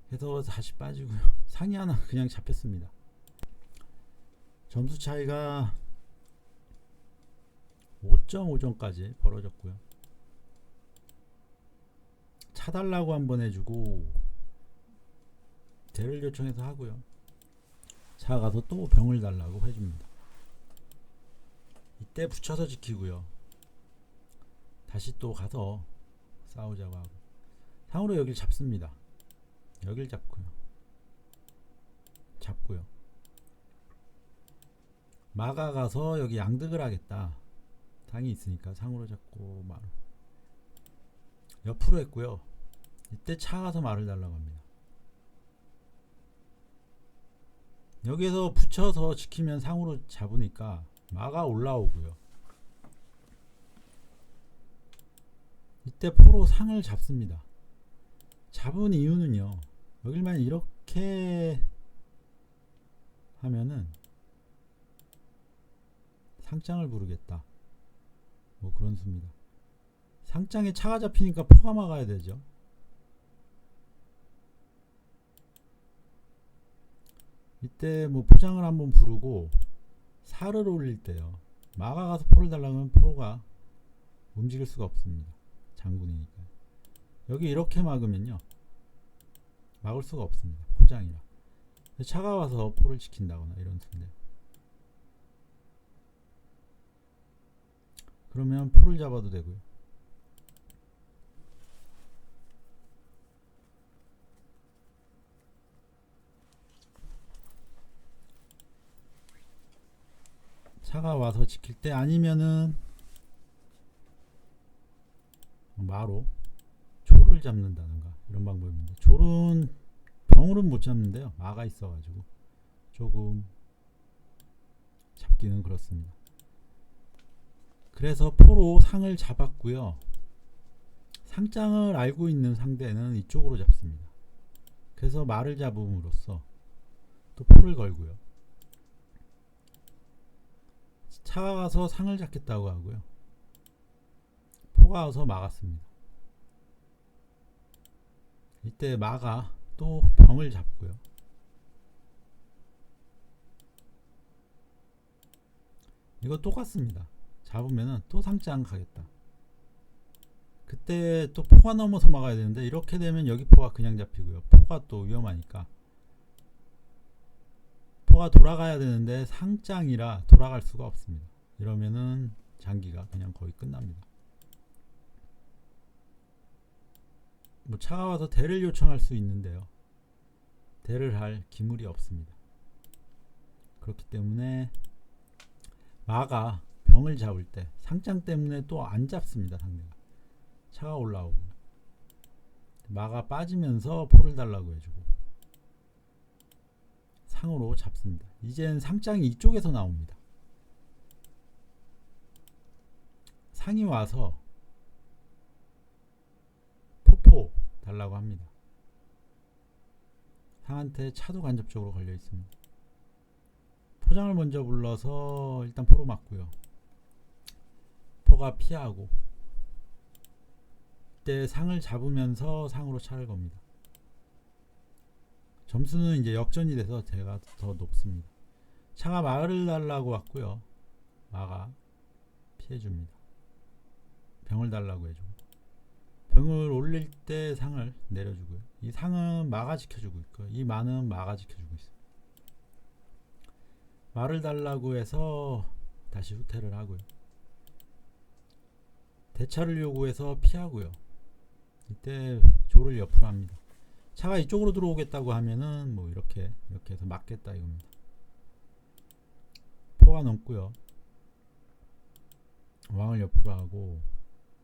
그래서 다시 빠지고요. 상이 하나 그냥 잡혔습니다. 점수 차이가 5.5점까지 벌어졌고요. 차달라고 한번 해주고 대를 요청해서 하고요. 차 가서 또 병을 달라고 해줍니다. 이때 붙여서 지키고요. 다시 또 가서 싸우자고 하고 상으로 여길 잡습니다. 여길 잡고요. 마가 가서 여기 양득을 하겠다. 상이 있으니까 상으로 잡고 마로 옆으로 했고요. 이때 차 가서 말을 달라고 합니다. 여기에서 붙여서 지키면 상으로 잡으니까 마가 올라오고요. 이때 포로 상을 잡습니다. 잡은 이유는요. 여길만 이렇게 하면은 상장을 부르겠다. 뭐 그런 수입니다. 상장에 차가 잡히니까 포가 막아야 되죠. 이때 뭐 포장을 한번 부르고 살을 올릴 때요. 마가 가서 포를 달라고 하면 포가 움직일 수가 없습니다. 장군이니까. 여기 이렇게 막으면요, 막을 수가 없습니다. 포장이라. 차가 와서 포를 지킨다거나 이런 수인데, 그러면 포를 잡아도 되고요. 차가 와서 지킬 때, 아니면은 마로 조를 잡는다든가 이런 방법입니다. 조는 병으로는 못 잡는데요, 마가 있어가지고 조금 잡기는 그렇습니다. 그래서 포로 상을 잡았고요. 상장을 알고 있는 상대는 이쪽으로 잡습니다. 그래서 말을 잡음으로써 또 포를 걸고요. 차가 가서 상을 잡겠다고 하고요. 포가 와서 막았습니다. 이때 마가 또 병을 잡고요. 이거 똑같습니다. 잡으면은 또 상장 가겠다. 그때 또 포가 넘어서 막아야 되는데, 이렇게 되면 여기 포가 그냥 잡히고요. 포가 또 위험하니까 포가 돌아가야 되는데 상장이라 돌아갈 수가 없습니다. 이러면은 장기가 그냥 거의 끝납니다. 뭐 차가 와서 대를 요청할 수 있는데요, 대를 할 기물이 없습니다. 그렇기 때문에 마가 병을 잡을 때 상장 때문에 또 안 잡습니다. 상대가 차가 올라오고, 마가 빠지면서 포를 달라고 해주고 상으로 잡습니다. 이젠 상장이 이쪽에서 나옵니다. 상이 와서 포 달라고 합니다. 상한테 차도 간접적으로 걸려 있습니다. 포장을 먼저 불러서 일단 포로 맞고요. 포가 피하고, 이때 상을 잡으면서 상으로 차를 겁니다. 점수는 이제 역전이 돼서 제가 더 높습니다. 차가 마를 달라고 왔고요. 마가 피해줍니다. 병을 달라고 해주고, 병을 올릴 때 상을 내려주고요. 이 상은 마가 지켜주고 있고요. 이 마는 마가 지켜주고 있어요. 마를 달라고 해서 다시 후퇴를 하고요. 대차를 요구해서 피하고요. 이때 조를 옆으로 합니다. 차가 이쪽으로 들어오겠다고 하면은 뭐 이렇게 해서 막겠다 이겁니다. 포가 넘고요. 왕을 옆으로 하고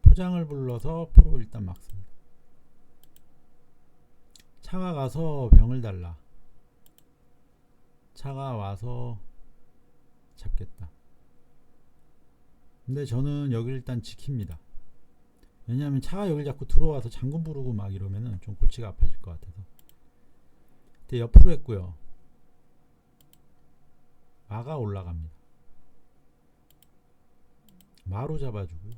포장을 불러서 포로 일단 막습니다. 차가 가서 병을 달라. 차가 와서 잡겠다. 근데 저는 여기를 일단 지킵니다. 왜냐하면 차가 여길 자꾸 들어와서 장군 부르고 막 이러면은 좀 골치가 아파질 것 같아서. 그때 옆으로 했고요. 마가 올라갑니다. 마로 잡아주고요.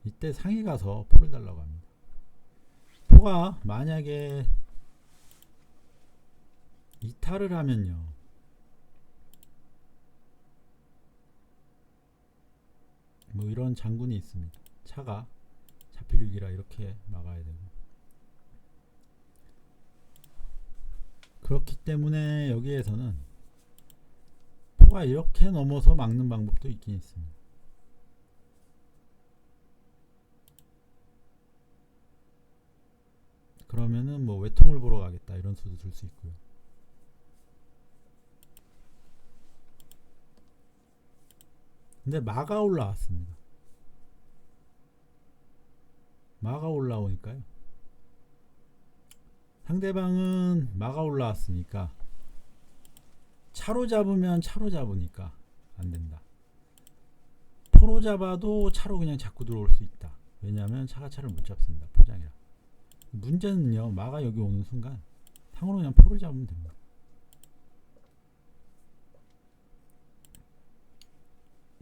이때 상이 가서 포를 달라고 합니다. 포가 만약에 이탈을 하면요, 뭐 이런 장군이 있습니다. 차가 잡힐 위기라 이렇게 막아야 되고, 그렇기 때문에 여기에서는 포가 이렇게 넘어서 막는 방법도 있긴 있습니다. 그러면은 뭐 외통을 보러 가겠다 이런 수도 들 수 있고요. 근데 마가 올라왔습니다. 마가 올라오니까요, 상대방은 마가 올라왔으니까 차로 잡으면 차로 잡으니까 안된다. 포로 잡아도 차로 그냥 자꾸 들어올 수 있다. 왜냐하면 차가 차를 못 잡습니다. 포장이라. 문제는요, 마가 여기 오는 순간 상으로 그냥 포를 잡으면 됩니다.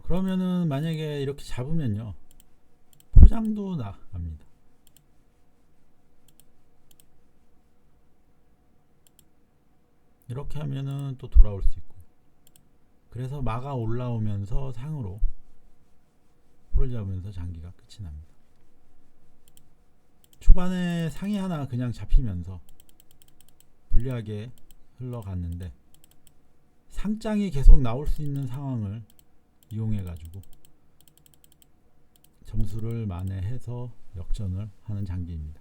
그러면은 만약에 이렇게 잡으면요, 포장도 나갑니다. 이렇게 하면은 또 돌아올 수 있고, 그래서 마가 올라오면서 상으로 포를 잡으면서 장기가 끝이 납니다. 초반에 상이 하나 그냥 잡히면서 불리하게 흘러갔는데 상장이 계속 나올 수 있는 상황을 이용해 가지고 점수를 만회해서 역전을 하는 장기입니다.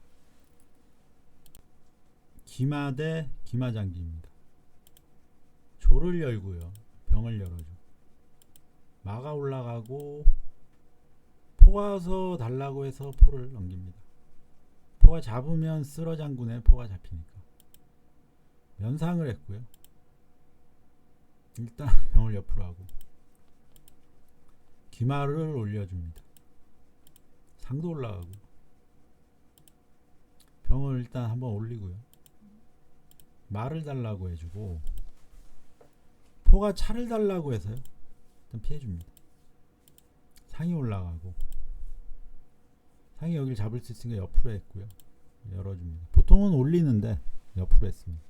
기마 대 기마 장기입니다. 조를 열고요. 병을 열어줘. 마가 올라가고 포가 와서 달라고 해서 포를 넘깁니다. 포가 잡으면 쓸어 장군의 포가 잡히니까 면상을 했고요. 일단 병을 옆으로 하고 기마를 올려줍니다. 상도 올라가고 병을 일단 한번 올리고요. 말을 달라고 해주고 포가 차를 달라고 해서요. 일단 피해줍니다. 상이 올라가고 상이 여기를 잡을 수 있으니까 옆으로 했고요. 열어줍니다. 보통은 올리는데 옆으로 했습니다.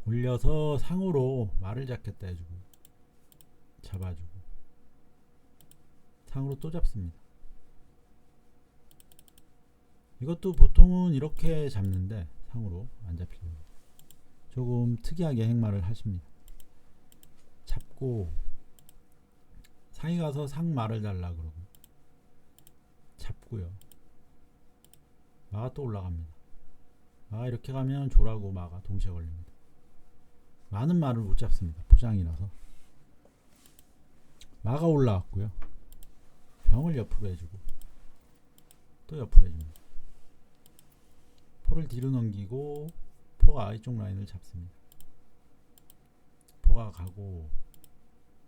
올려서 상으로 말을 잡겠다 해주고 잡아주고 상으로 또 잡습니다. 이것도 보통은 이렇게 잡는데 상으로 안 잡히려고 조금 특이하게 행마를 하십니다. 잡고 상이 가서 상 말을 달라 그러고 잡고요. 마가 또 올라갑니다. 마가 이렇게 가면 조라고 마가 동시에 걸립니다. 많은 말을 못 잡습니다. 포장이라서. 마가 올라왔고요. 병을 옆으로 해주고 또 옆으로 해줍니다. 포를 뒤로 넘기고 포가 이쪽 라인을 잡습니다. 포가 가고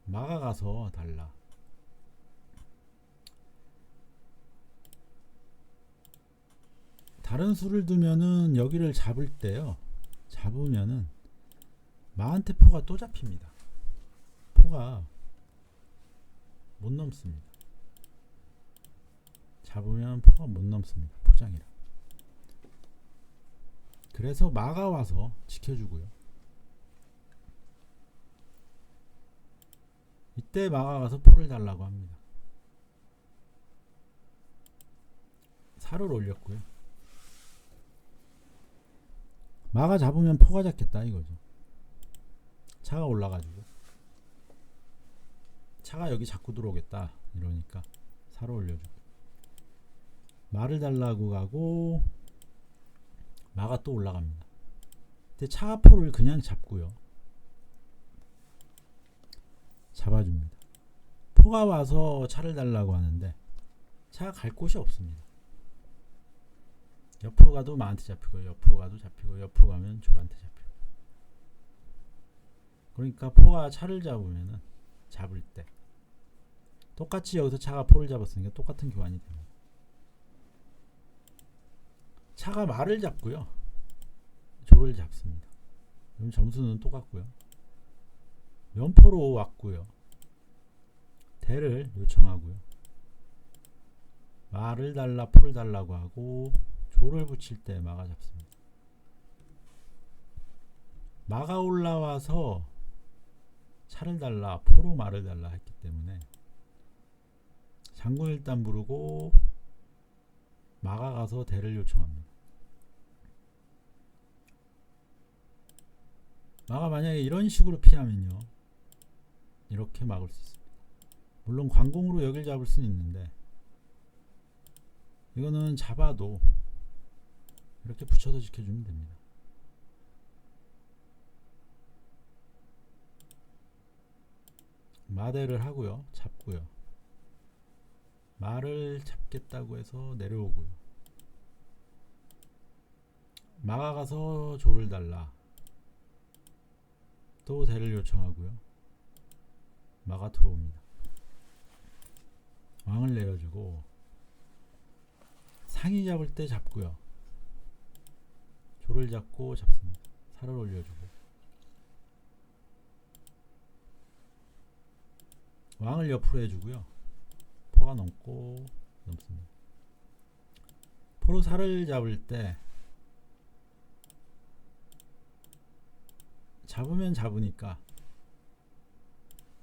마가 가서 달라. 다른 수를 두면은 여기를 잡을 때요. 잡으면은 마한테 포가 또 잡힙니다. 포가 못 넘습니다. 잡으면 포가 못 넘습니다. 포장이라. 그래서 마가 와서 지켜주고요. 이때 마가 가서 포를 달라고 합니다. 살을 올렸고요. 마가 잡으면 포가 잡겠다 이거죠. 차가 올라가지고 차가 여기 자꾸 들어오겠다 이러니까 살을 올려주고 말을 달라고 가고 마가 또 올라갑니다. 근데 차가 포를 그냥 잡고요. 잡아줍니다. 포가 와서 차를 달라고 하는데 차가 갈 곳이 없습니다. 옆으로 가도 마한테 잡히고 옆으로 가도 잡히고 옆으로 가면 조한테 잡히고 그러니까 포가 차를 잡으면은 잡을 때 똑같이 여기서 차가 포를 잡았으니까 똑같은 교환이 됩니다. 차가 말을 잡고요. 조를 잡습니다. 그럼 점수는 똑같고요. 면포로 왔고요. 대를 요청하고요. 말을 달라 포를 달라고 하고 조를 붙일 때 마가 잡습니다. 마가 올라와서 차를 달라 포로 말을 달라 했기 때문에 장군 일단 부르고 마가 가서 대를 요청합니다. 마가 만약에 이런 식으로 피하면요. 이렇게 막을 수 있습니다. 물론 관공으로 여길 잡을 수는 있는데 이거는 잡아도 이렇게 붙여서 지켜주면 됩니다. 마대를 하고요. 잡고요. 말을 잡겠다고 해서 내려오고요. 마가 가서 조를 달라. 또 대를 요청하고요. 마가 들어옵니다. 왕을 내려주고 상이 잡을 때 잡고요. 조를 잡고 잡습니다. 살을 올려주고 왕을 옆으로 해주고요. 포가 넘고 넘습니다. 포로 살을 잡을 때 잡으면 잡으니까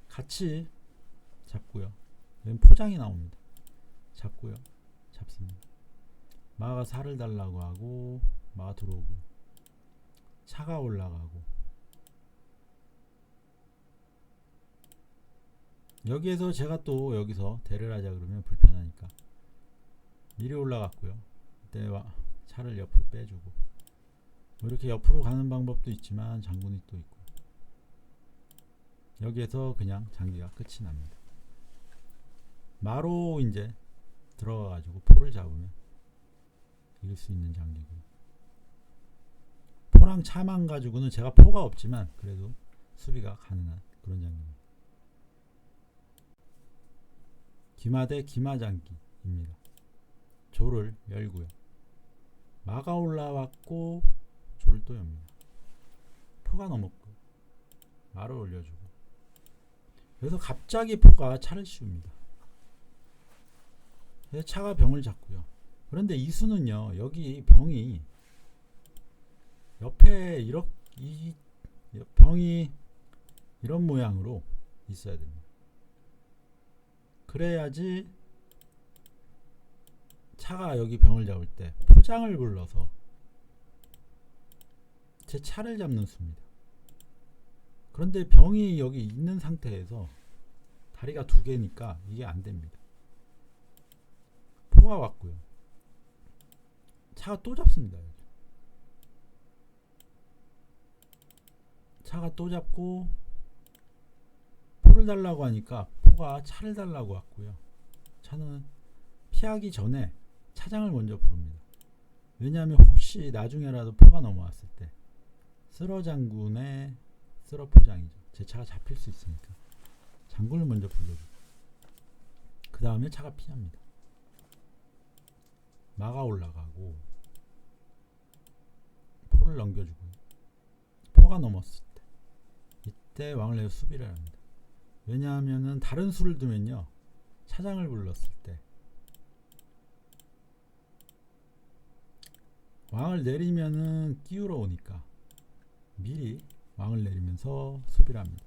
같이 잡고요. 여기 포장이 나옵니다. 잡고요. 잡습니다. 마가 살을 달라고 하고 마가 들어오고 차가 올라가고 여기에서 제가 또 여기서 대를 하자 그러면 불편하니까 미리 올라갔고요. 이때 차를 옆으로 빼주고 뭐 이렇게 옆으로 가는 방법도 있지만 장군이 또 있고 여기에서 그냥 장기가 끝이 납니다. 마로 이제 들어가 가지고 포를 잡으면 이길 수 있는 장기고 포랑 차만 가지고는 제가 포가 없지만 그래도 수비가 가능한 그런 장기입니다. 기마 대 기마장기입니다. 조를 열고요. 마가 올라왔고 조를 또 엽니다. 포가 넘었고 마를 올려주고 그래서 갑자기 포가 차를 씌웁니다. 그래서 차가 병을 잡고요. 그런데 이 수는요, 여기 병이 옆에 이 병이 이런 모양으로 있어야 됩니다. 그래야지 차가 여기 병을 잡을 때 포장을 불러서 제 차를 잡는 수입니다. 그런데 병이 여기 있는 상태에서 다리가 두 개니까 이게 안 됩니다. 포가 왔고요. 차가 또 잡습니다. 차가 또 잡고 포를 달라고 하니까 포가 차를 달라고 왔고요. 차는 피하기 전에 차장을 먼저 부릅니다. 왜냐하면 혹시 나중에라도 포가 넘어왔을 때 쓸어 장군의 쓸어 포장이죠. 제 차가 잡힐 수 있으니까 장군을 먼저 불러주고 그 다음에 차가 피합니다. 마가 올라가고 포를 넘겨주고 포가 넘었을 때 이때 왕을 내어 수비를 합니다. 왜냐하면은 다른 수를 두면요 차장을 불렀을 때 왕을 내리면은 끼우러 오니까 미리 왕을 내리면서 수비를 합니다.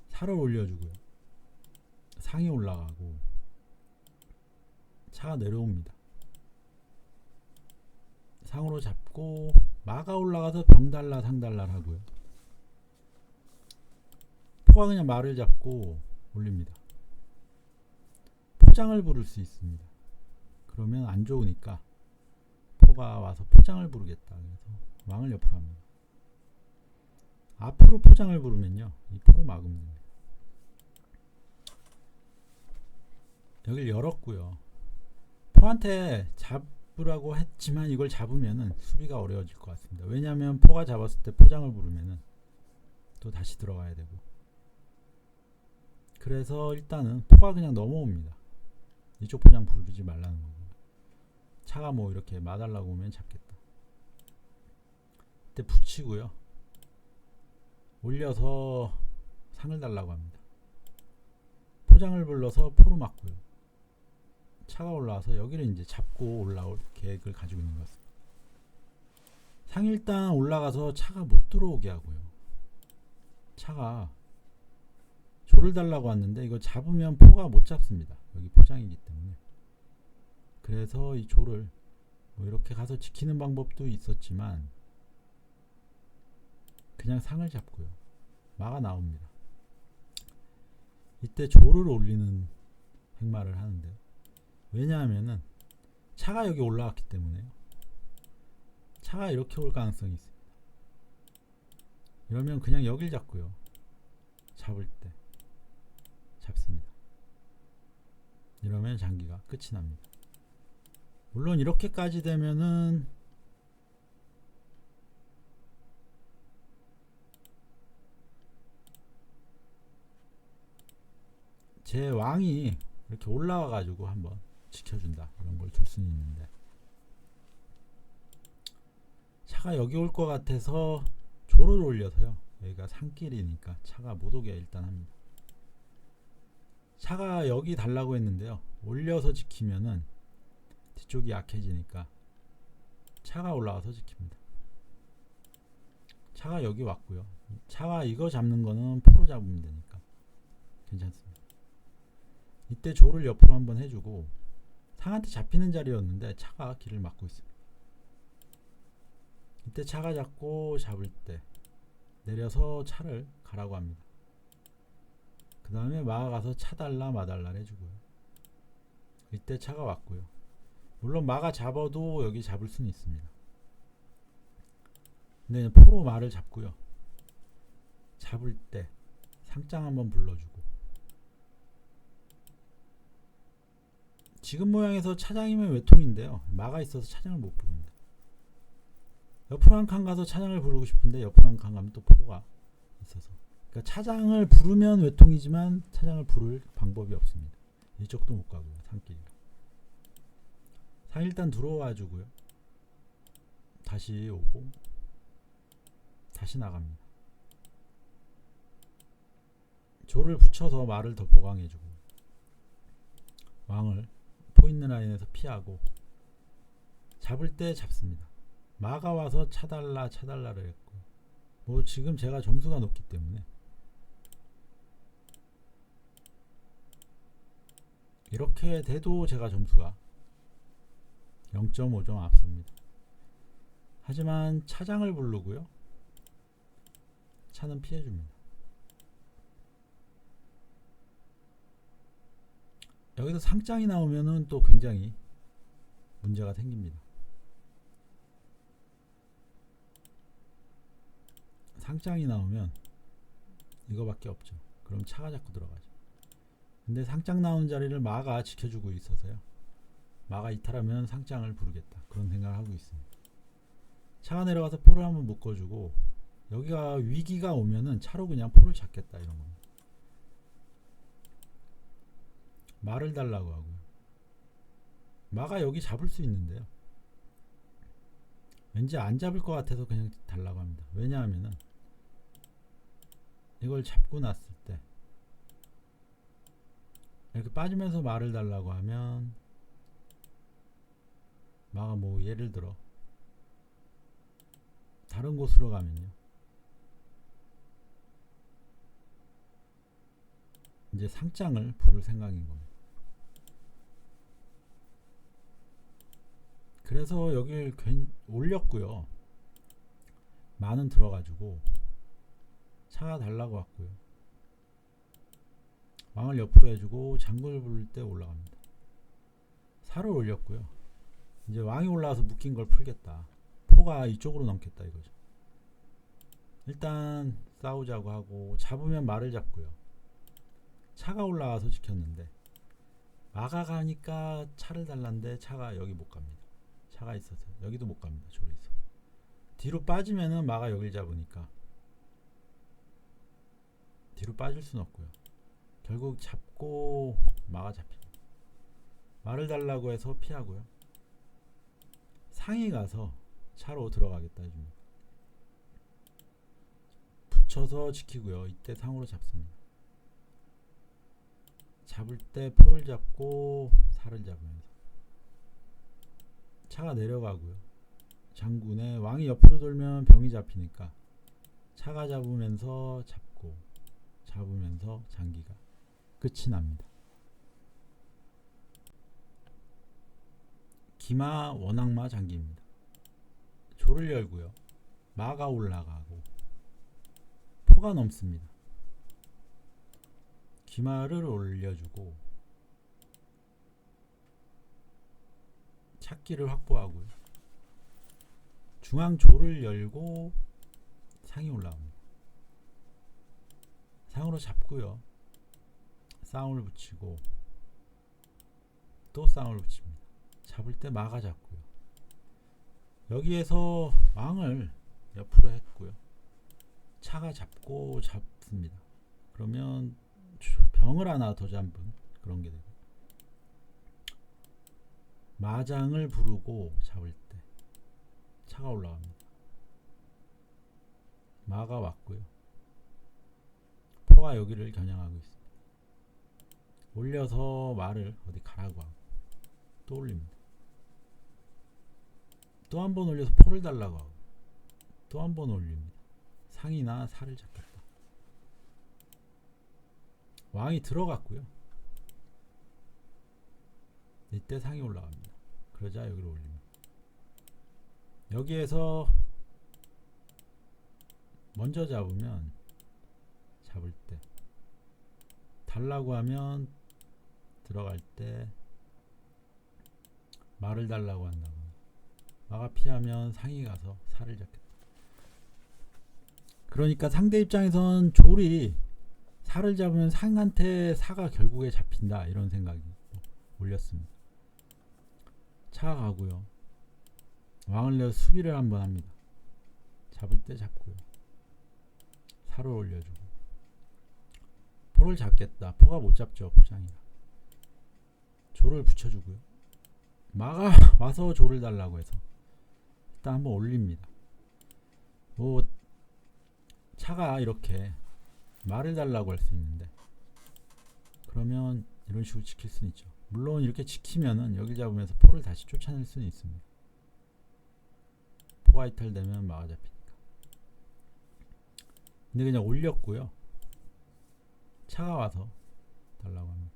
살을 올려주고요. 상이 올라가고 차가 내려옵니다. 상으로 잡고 마가 올라가서 병달라 상달라 하고요. 포가 그냥 마를 잡고 올립니다. 포장을 부를 수 있습니다. 그러면 안 좋으니까 포가 와서 포장을 부르겠다. 그래서 왕을 옆으로 합니다. 앞으로 포장을 부르면요 이 포로 막으면 됩니다. 여기를 열었고요. 포한테 잡으라고 했지만 이걸 잡으면은 수비가 어려워질 것 같습니다. 왜냐하면 포가 잡았을 때 포장을 부르면은 또 다시 들어가야 되고 그래서 일단은 포가 그냥 넘어옵니다. 이쪽 포장 부르지 말라는 거고 차가 뭐 이렇게 마달라고 오면 잡겠다. 그때 붙이고요. 올려서 상을 달라고 합니다. 포장을 불러서 포로 막고요. 차가 올라와서 여기를 이제 잡고 올라올 계획을 가지고 있는 것 같습니다. 상이 일단 올라가서 차가 못 들어오게 하고요. 차가 조를 달라고 왔는데 이거 잡으면 포가 못 잡습니다. 여기 포장이기 때문에. 그래서 이 조를 뭐 이렇게 가서 지키는 방법도 있었지만 그냥 상을 잡고요. 마가 나옵니다. 이때 조를 올리는 행마를 하는데요. 왜냐하면은 차가 여기 올라왔기 때문에요. 차가 이렇게 올 가능성이 있습니다. 이러면 그냥 여길 잡고요. 잡을 때 잡습니다. 이러면 장기가 끝이 납니다. 물론 이렇게까지 되면은 제 왕이 이렇게 올라와 가지고 한번 지켜준다 이런 걸 둘 수는 있는데 차가 여기 올 것 같아서 조를 올려서요. 여기가 산길이니까 차가 못 오게 일단 합니다. 차가 여기 달라고 했는데요. 올려서 지키면은 뒤쪽이 약해지니까 차가 올라와서 지킵니다. 차가 여기 왔고요. 차가 이거 잡는 거는 포로 잡으면 되니까 괜찮습니다. 이때 조를 옆으로 한번 해주고 상한테 잡히는 자리였는데 차가 길을 막고 있습니다. 이때 차가 잡고 잡을 때 내려서 차를 가라고 합니다. 그 다음에 마가 가서 차 달라 마달라 해주고요. 이때 차가 왔고요. 물론 마가 잡아도 여기 잡을 수는 있습니다. 근데 포로 마를 잡고요. 잡을 때 상장 한번 불러주고, 지금 모양에서 차장이면 외통인데요. 마가 있어서 차장을 못 부릅니다. 옆으로 한 칸 가서 차장을 부르고 싶은데 옆으로 한 칸 가면 또 포가 있어서, 그러니까 차장을 부르면 외통이지만 차장을 부를 방법이 없습니다. 이쪽도 못 가고요. 상길이. 상 일단 들어와 주고요. 다시 오고 다시 나갑니다. 조를 붙여서 말을 더 보강해주고 왕을 포 있는 라인에서 피하고 잡을 때 잡습니다. 마가 와서 차달라 차달라를 했고, 뭐 지금 제가 점수가 높기 때문에 이렇게 돼도 제가 점수가 0.5점 앞섭니다. 하지만 차장을 부르고요. 차는 피해줍니다. 여기서 상장이 나오면은 또 굉장히 문제가 생깁니다. 상장이 나오면 이거밖에 없죠. 그럼 차가 자꾸 들어가죠. 근데 상장 나오는 자리를 마가 지켜주고 있어서요. 마가 이탈하면 상장을 부르겠다. 그런 생각을 하고 있습니다. 차가 내려가서 포를 한번 묶어주고, 여기가 위기가 오면은 차로 그냥 포를 잡겠다 이런 겁니다. 마를 달라고 하고요. 마가 여기 잡을 수 있는데요. 왠지 안 잡을 것 같아서 그냥 달라고 합니다. 왜냐하면은 이걸 잡고 났을 때 이렇게 빠지면서 마를 달라고 하면 마가 뭐 예를 들어 다른 곳으로 가면요. 이제 상장을 부를 생각인 겁니다. 그래서 여길 올렸고요. 마는 들어가지고 차가 달라고 왔고요. 왕을 옆으로 해주고 장군을 부를 때 올라갑니다. 사를 올렸고요. 이제 왕이 올라와서 묶인 걸 풀겠다. 포가 이쪽으로 넘겠다 이거죠. 일단 싸우자고 하고 잡으면 말을 잡고요. 차가 올라와서 지켰는데 마가 가니까 차를 달란데 차가 여기 못 갑니다. 차가 있어서 여기도 못 갑니다. 조리 있어. 뒤로 빠지면은 마가 여길 잡으니까 뒤로 빠질 수는 없고요. 결국 잡고 마가 잡힙니다. 말을 달라고 해서 피하고요. 상이 가서 차로 들어가겠다 해줍니다. 붙여서 지키고요. 이때 상으로 잡습니다. 잡을 때 포를 잡고 살을 잡으면서 차가 내려가고요. 장군의 왕이 옆으로 돌면 병이 잡히니까 차가 잡으면서 잡고 잡으면서 장기가 끝이 납니다. 기마 원악마 장기입니다. 조를 열고요. 마가 올라가고 포가 넘습니다. 기마를 올려주고 찾기를 확보하고요. 중앙 조를 열고 상이 올라옵니다. 상으로 잡고요. 쌍을 붙이고 또 쌍을 붙입니다. 잡을 때 마가 잡고요. 여기에서 왕을 옆으로 했고요. 차가 잡고 잡습니다. 그러면 병을 하나 더 잡은 그런 게 되고, 마장을 부르고 잡을 때 차가 올라갑니다. 마가 왔고요. 포가 여기를 겨냥하고 있습니다. 올려서 말을 어디 가라고 하고 또 올립니다. 또 한 번 올려서 포를 달라고 하고 또 한 번 올립니다. 상이나 살을 잡겠다. 왕이 들어갔고요. 이때 상이 올라갑니다. 그러자 여기로 올립니다. 여기에서 먼저 잡으면 잡을 때 달라고 하면 들어갈 때 말을 달라고 한다고. 마가 피하면 상이 가서 살을 잡겠다. 그러니까 상대 입장에선 졸이 살을 잡으면 상한테 사가 결국에 잡힌다 이런 생각이 올렸습니다. 차가 가고요. 왕을 내어 수비를 한번 합니다. 잡을 때 잡고요. 살을 올려주고 포를 잡겠다. 포가 못 잡죠. 포장이라. 조를 붙여주고요. 마가 와서 조를 달라고 해서 일단 한번 올립니다. 뭐 차가 이렇게 말을 달라고 할 수 있는데 그러면 이런 식으로 지킬 수는 있죠. 물론 이렇게 지키면은 여기 잡으면서 포를 다시 쫓아낼 수는 있습니다. 포가 이탈되면 마가 잡히니까. 근데 그냥 올렸고요. 차가 와서 달라고 합니다.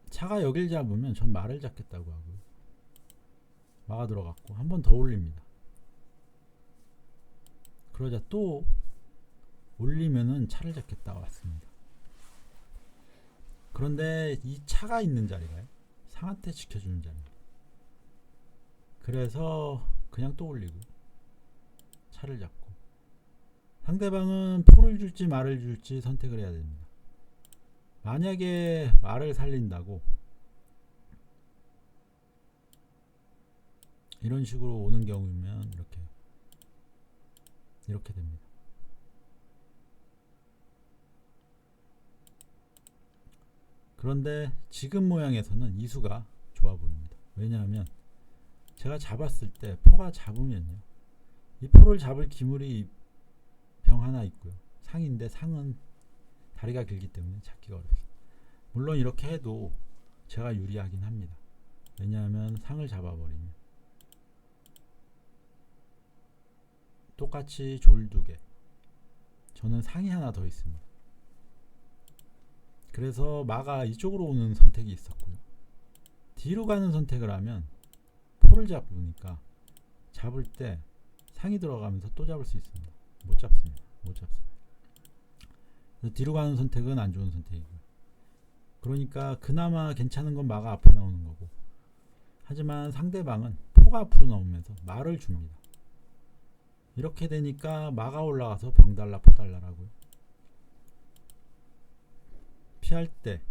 차가 여길 잡으면 전 말을 잡겠다고 하고요. 마가 들어갔고 한 번 더 올립니다. 그러자 또 올리면은 차를 잡겠다고 왔습니다. 그런데 이 차가 있는 자리가요. 상한테 지켜주는 자리입니다. 그래서 그냥 또 올리고 차를 잡고 상대방은 포를 줄지 말을 줄지 선택을 해야 됩니다. 만약에 말을 살린다고 이런 식으로 오는 경우면 이렇게 됩니다. 그런데 지금 모양에서는 이수가 좋아 보입니다. 왜냐하면 제가 잡았을 때 포가 잡으면요. 이 포를 잡을 기물이 병 하나 있고요. 상인데 상은 다리가 길기 때문에 잡기가 어렵습니다. 물론 이렇게 해도 제가 유리하긴 합니다. 왜냐하면 상을 잡아버리면 똑같이 졸 2개 저는 상이 하나 더 있습니다. 그래서 마가 이쪽으로 오는 선택이 있었고요. 뒤로 가는 선택을 하면 포를 잡으니까 잡을 때 상이 들어가면서 또 잡을 수 있습니다. 못 잡습니다. 그래서 뒤로 가는 선택은 안 좋은 선택이고요. 그러니까 그나마 괜찮은 건 마가 앞에 나오는 거고, 하지만 상대방은 포가 앞으로 나오면서 말을 줍니다. 이렇게 되니까 마가 올라가서 병 달라 포 달라라고요. 피할 때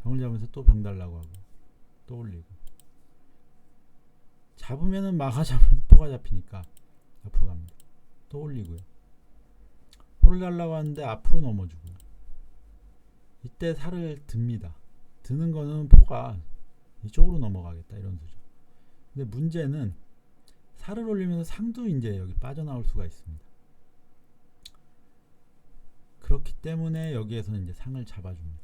병을 잡으면서 또 병 달라고 하고 또 올리고, 잡으면은 마가 잡으면서 포가 잡히니까 앞으로 갑니다. 또 올리고요. 포를 달라고 하는데 앞으로 넘어주고, 이때 살을 듭니다. 드는 거는 포가 이쪽으로 넘어가겠다 이런 소죠. 근데 문제는 살을 올리면서 상도 이제 여기 빠져나올 수가 있습니다. 그렇기 때문에 여기에서는 이제 상을 잡아줍니다.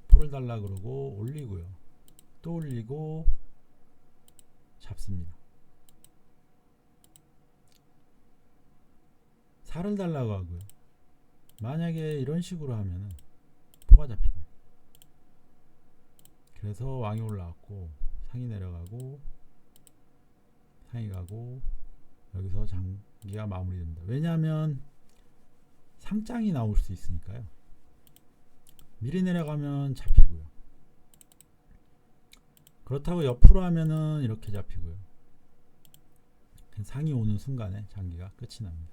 포를 달라 그러고 올리고요. 또 올리고 잡습니다. 살을 달라고 하고요. 만약에 이런 식으로 하면은 포가 잡힙니다. 그래서 왕이 올라왔고 상이 내려가고 상이 가고 여기서 장기가 마무리됩니다. 왜냐하면 상장이 나올 수 있으니까요. 미리 내려가면 잡히고요. 그렇다고 옆으로 하면은 이렇게 잡히고요. 상이 오는 순간에 장기가 끝이 납니다.